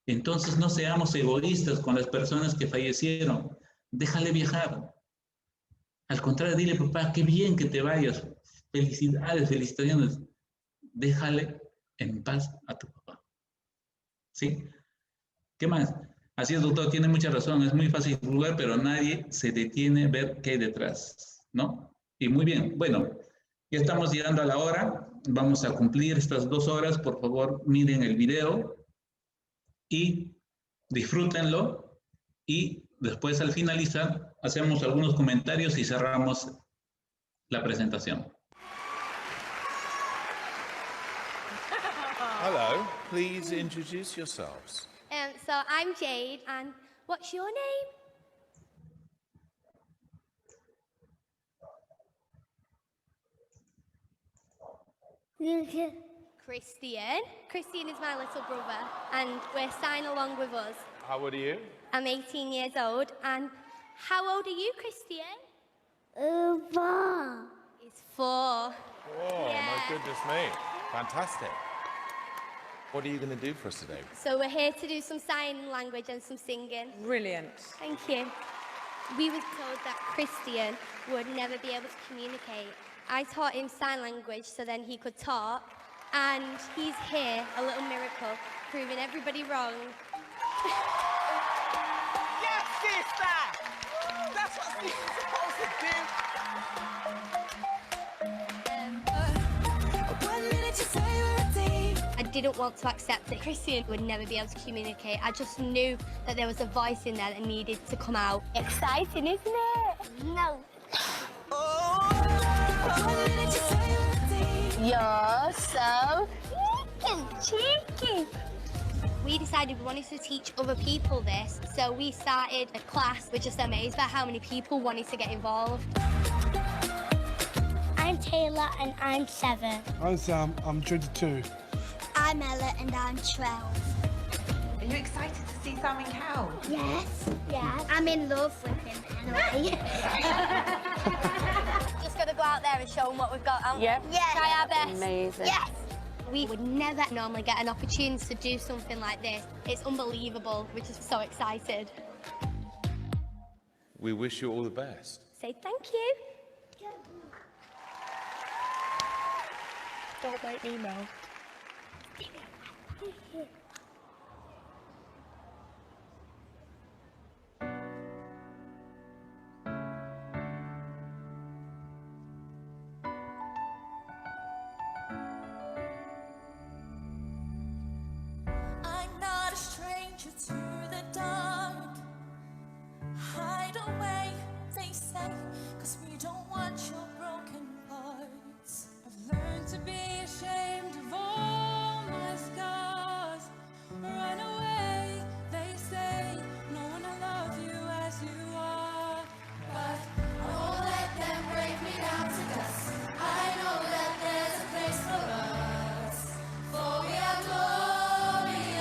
Entonces no seamos egoístas con las personas que fallecieron. Déjale viajar. Al contrario, dile, papá, qué bien que te vayas. Felicidades, felicitaciones. Déjale en paz a tu papá. ¿Sí? ¿Qué más? Así es, doctor, tiene mucha razón. Es muy fácil jugar, pero nadie se detiene a ver qué hay detrás, ¿no? Y muy bien. Bueno, ya estamos llegando a la hora. Vamos a cumplir estas 2 horas. Por favor, miren el video. y disfrútenlo y después al finalizar hacemos algunos comentarios y cerramos la presentación. Hello, please introduce yourselves. So I'm Jade, and what's your name? Christian. Christian is my little brother, and we're signing along with us. How old are you? I'm 18 years old, and how old are you, Christian? 4. He's 4. Oh, Yeah. my goodness me. Fantastic. What are you going to do for us today? So we're here to do some sign language and some singing. Brilliant. Thank you. We were told that Christian would never be able to communicate. I taught him sign language so then he could talk, and he's here, a little miracle, proving everybody wrong. Yes, sister! That's what she's supposed to do. I didn't want to accept that Christian would never be able to communicate. I just knew that there was a voice in there that needed to come out. Exciting, isn't it? No. You're so cheeky. We decided we wanted to teach other people this, so we started a class. We're just amazed by how many people wanted to get involved. I'm Taylor and I'm 7. I'm Sam, I'm 22. I'm Ella and I'm 12. Are you excited to see Simon Cowell? Yes. Yes. I'm in love with him anyway. Just gonna go out there and show them what we've got. Yep. Yes. Try our best. Amazing. Yes. We would never normally get an opportunity to do something like this. It's unbelievable. We're just so excited. We wish you all the best. Say thank you. Don't make me melt. I'm not a stranger to the dark. Hide away, they say, 'cause we don't want your broken parts. I've learned to be ashamed of all my scars. Run away, they say, no one will love you as you are. But I won't let them break me down to dust. I know that there's a place for us, for we are glorious.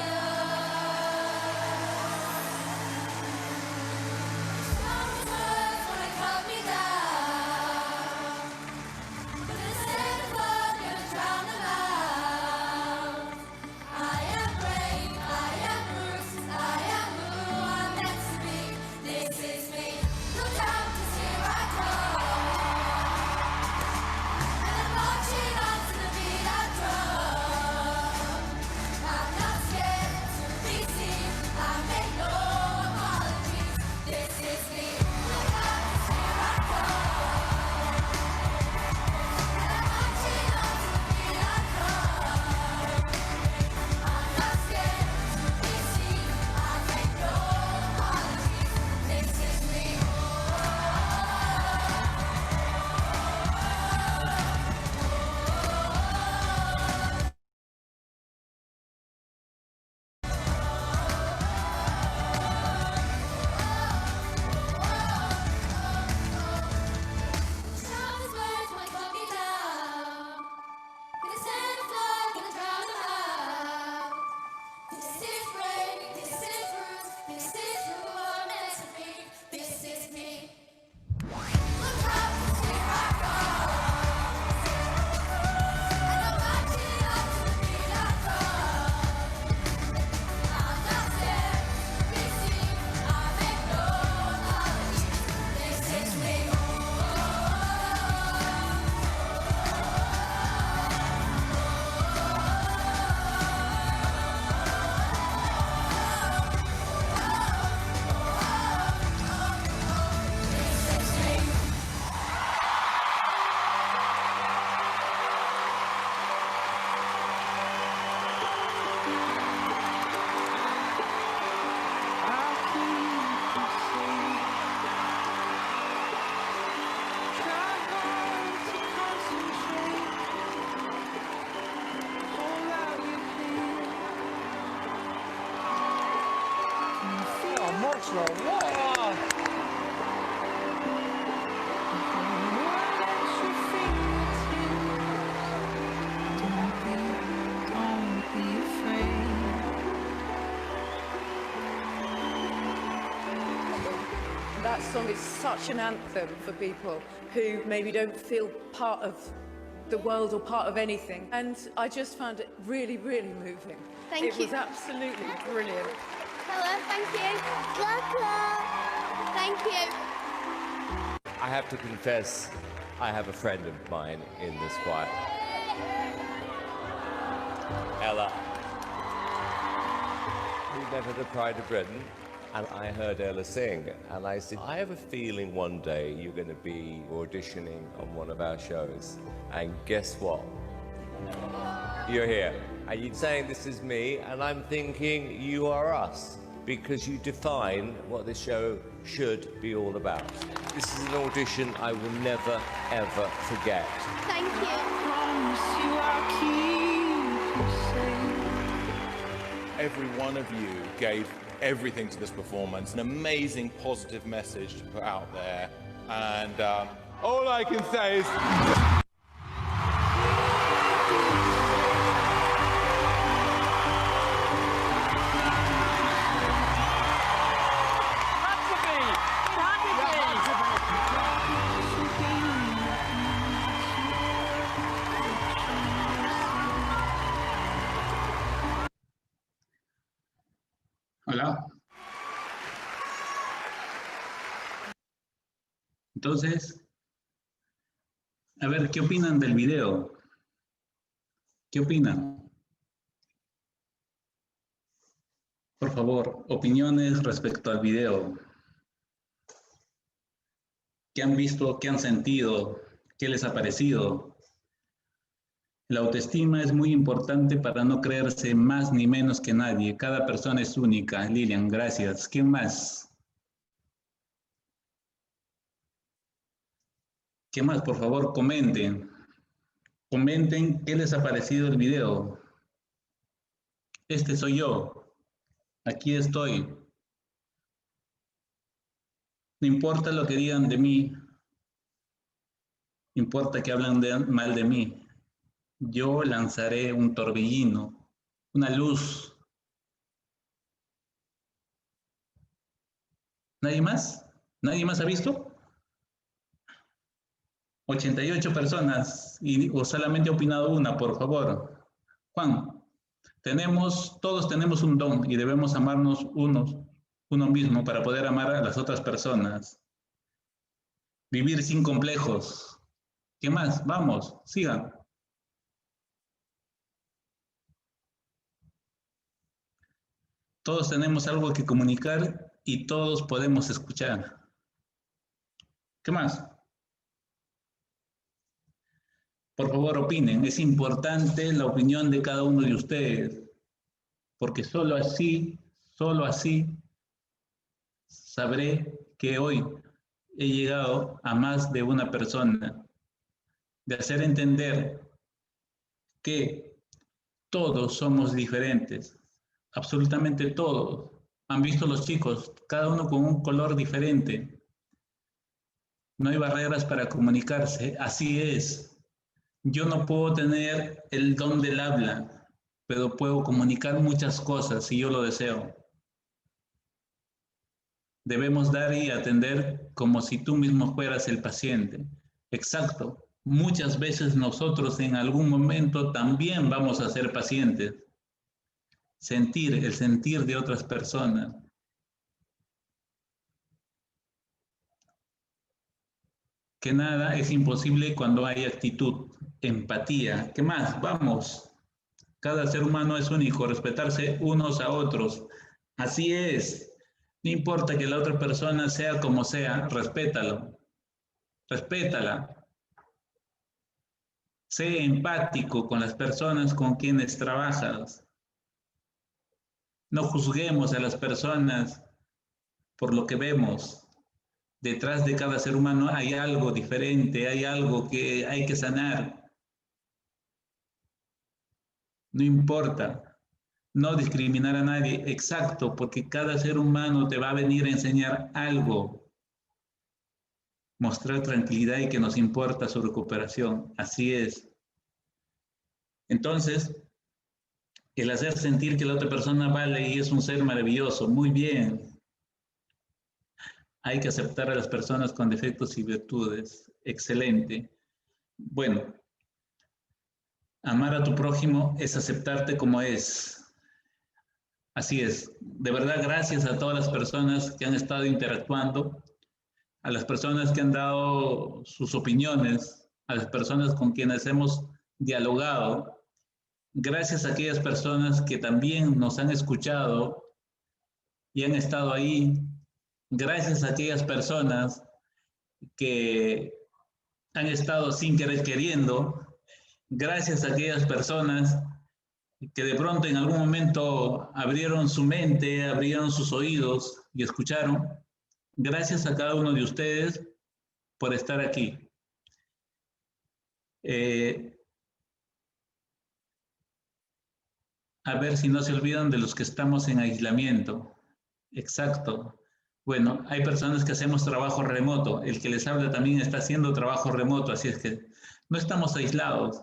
Some words wanna cut me down, but instead of blood, you're drown them out. song is such an anthem for people who maybe don't feel part of the world or part of anything. And I just found it really, really moving. Thank It you. was absolutely brilliant. Hello, thank you. Thank you. I have to confess, I have a friend of mine in this choir. Ella. We met at the Pride of Britain, and I heard Ella sing, and I said, I have a feeling one day you're going to be auditioning on one of our shows. And guess what? You're here. And you're saying this is me, and I'm thinking you are us, because you define what this show should be all about. This is an audition I will never, ever forget. Thank you. Every one of you gave everything to this performance, an amazing positive message to put out there. And all I can say is... Hola. Entonces, a ver, ¿qué opinan del video? ¿Qué opinan? Por favor, opiniones respecto al video. ¿Qué han visto? ¿Qué han sentido? ¿Qué les ha parecido? La autoestima es muy importante para no creerse más ni menos que nadie. Cada persona es única. Lilian, gracias. ¿Quién más? ¿Qué más? Por favor, comenten. Comenten qué les ha parecido el video. Este soy yo. Aquí estoy. No importa lo que digan de mí. No importa que hablen mal de mí. Yo lanzaré un torbellino, una luz. ¿Nadie más? ¿Nadie más ha visto? 88 personas o solamente ha opinado una, por favor. Juan, todos tenemos un don y debemos amarnos uno mismo para poder amar a las otras personas. Vivir sin complejos. ¿Qué más? Vamos, sigan. Todos tenemos algo que comunicar y todos podemos escuchar. ¿Qué más? Por favor, opinen. Es importante la opinión de cada uno de ustedes, porque solo así sabré que hoy he llegado a más de una persona, de hacer entender que todos somos diferentes. Absolutamente todos. Han visto los chicos, cada uno con un color diferente. No hay barreras para comunicarse, así es. Yo no puedo tener el don del habla, pero puedo comunicar muchas cosas si yo lo deseo. Debemos dar y atender como si tú mismo fueras el paciente. Exacto. Muchas veces nosotros en algún momento también vamos a ser pacientes. El sentir de otras personas. Que nada es imposible cuando hay actitud, empatía. ¿Qué más? Vamos. Cada ser humano es único, respetarse unos a otros. Así es. No importa que la otra persona sea como sea, respétalo. Respétala. Sé empático con las personas con quienes trabajas. No juzguemos a las personas por lo que vemos. Detrás de cada ser humano hay algo diferente, hay algo que hay que sanar. No importa. No discriminar a nadie. Exacto, porque cada ser humano te va a venir a enseñar algo. Mostrar tranquilidad y que nos importa su recuperación. Así es. Entonces, el hacer sentir que la otra persona vale y es un ser maravilloso. Muy bien. Hay que aceptar a las personas con defectos y virtudes. Excelente. Bueno, amar a tu prójimo es aceptarte como es. Así es. De verdad, gracias a todas las personas que han estado interactuando, a las personas que han dado sus opiniones, a las personas con quienes hemos dialogado. Gracias a aquellas personas que también nos han escuchado y han estado ahí. Gracias a aquellas personas que han estado sin querer queriendo. Gracias a aquellas personas que de pronto en algún momento abrieron su mente, abrieron sus oídos y escucharon. Gracias a cada uno de ustedes por estar aquí. A ver si no se olvidan de los que estamos en aislamiento. Exacto. Bueno, hay personas que hacemos trabajo remoto. El que les habla también está haciendo trabajo remoto, así es que no estamos aislados.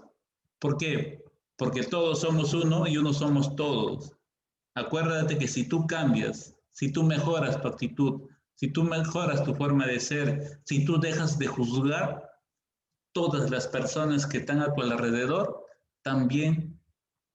¿Por qué? Porque todos somos uno y uno somos todos. Acuérdate que si tú cambias, si tú mejoras tu actitud, si tú mejoras tu forma de ser, si tú dejas de juzgar, todas las personas que están a tu alrededor también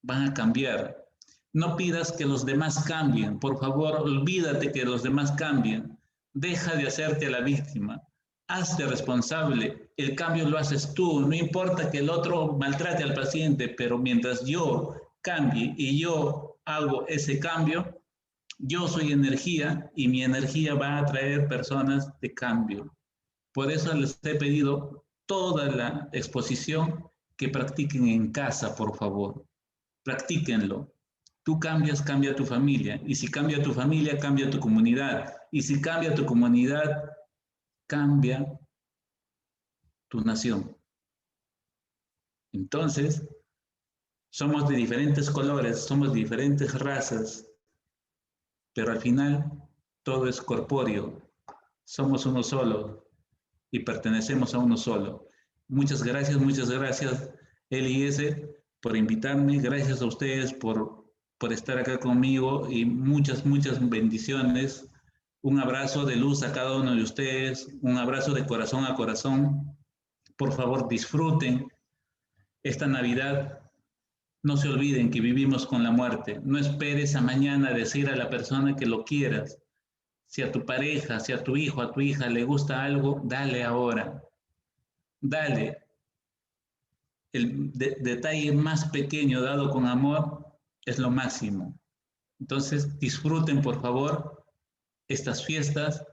van a cambiar. No pidas que los demás cambien. Por favor, olvídate que los demás cambien. Deja de hacerte la víctima. Hazte responsable. El cambio lo haces tú. No importa que el otro maltrate al paciente, pero mientras yo cambie y yo hago ese cambio, yo soy energía y mi energía va a atraer personas de cambio. Por eso les he pedido toda la exposición que practiquen en casa, por favor. Practíquenlo. Tú cambias, cambia tu familia. Y si cambia tu familia, cambia tu comunidad. Y si cambia tu comunidad, cambia tu nación. Entonces, somos de diferentes colores, somos de diferentes razas, pero al final todo es corpóreo. Somos uno solo y pertenecemos a uno solo. Muchas gracias, LIS, por invitarme. Gracias a ustedes por estar acá conmigo y muchas bendiciones. Un abrazo de luz a cada uno de ustedes, un abrazo de corazón a corazón. Por favor, disfruten esta Navidad. No se olviden que vivimos con la muerte. No esperes a mañana decir a la persona que lo quieras. Si a tu pareja, si a tu hijo, a tu hija le gusta algo, dale ahora. Dale. El detalle más pequeño dado con amor es lo máximo. Entonces, disfruten, por favor, estas fiestas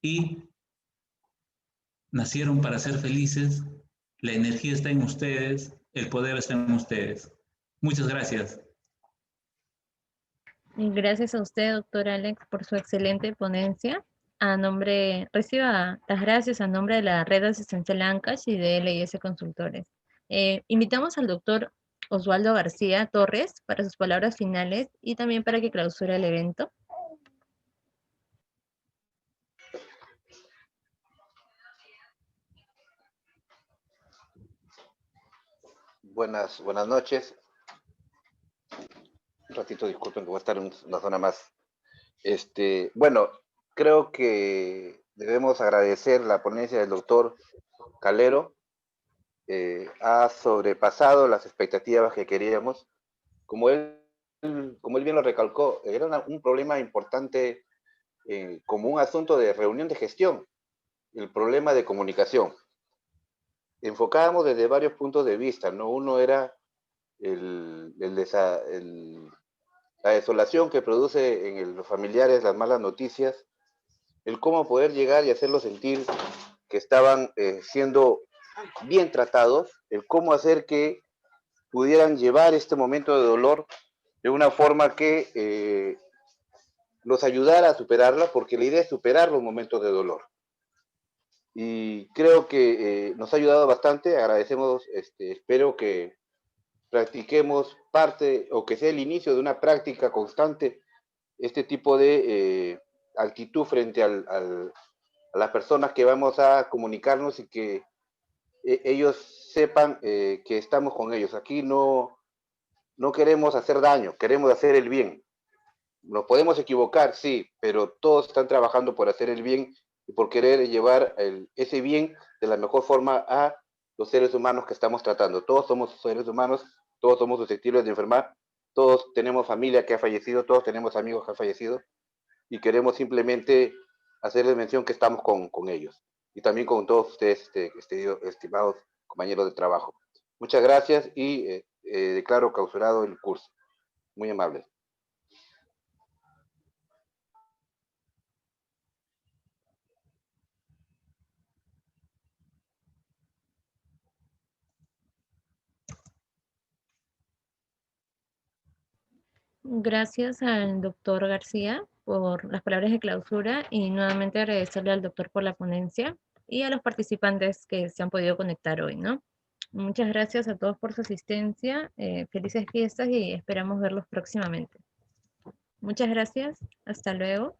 y nacieron para ser felices. La energía está en ustedes, el poder está en ustedes. Muchas gracias. Gracias a usted, doctor Alex, por su excelente ponencia. Reciba las gracias a nombre de la Red Asistencial ANCASH y de LIS Consultores. Invitamos al doctor Osvaldo García Torres para sus palabras finales y también para que clausure el evento. Buenas noches. Un ratito, disculpen que voy a estar en una zona más. Bueno, creo que debemos agradecer la ponencia del doctor Calero. Ha sobrepasado las expectativas que queríamos. Como él bien lo recalcó, era un problema importante como un asunto de reunión de gestión, el problema de comunicación. Enfocábamos desde varios puntos de vista, ¿no? Uno era la desolación que produce en los familiares las malas noticias, el cómo poder llegar y hacerlos sentir que estaban siendo bien tratados, el cómo hacer que pudieran llevar este momento de dolor de una forma que los ayudara a superarla, porque la idea es superar los momentos de dolor. Y creo que nos ha ayudado bastante, agradecemos, espero que practiquemos parte, o que sea el inicio de una práctica constante, este tipo de actitud frente a las personas que vamos a comunicarnos y que ellos sepan que estamos con ellos. Aquí no queremos hacer daño, queremos hacer el bien. Nos podemos equivocar, sí, pero todos están trabajando por hacer el bien y por querer llevar ese bien de la mejor forma a los seres humanos que estamos tratando. Todos somos seres humanos, todos somos susceptibles de enfermar, todos tenemos familia que ha fallecido, todos tenemos amigos que han fallecido y queremos simplemente hacerles mención que estamos con ellos y también con todos ustedes, estimados compañeros de trabajo. Muchas gracias y declaro clausurado el curso. Muy amable. Gracias al doctor García por las palabras de clausura y nuevamente agradecerle al doctor por la ponencia y a los participantes que se han podido conectar hoy, ¿no? Muchas gracias a todos por su asistencia, felices fiestas y esperamos verlos próximamente. Muchas gracias, hasta luego.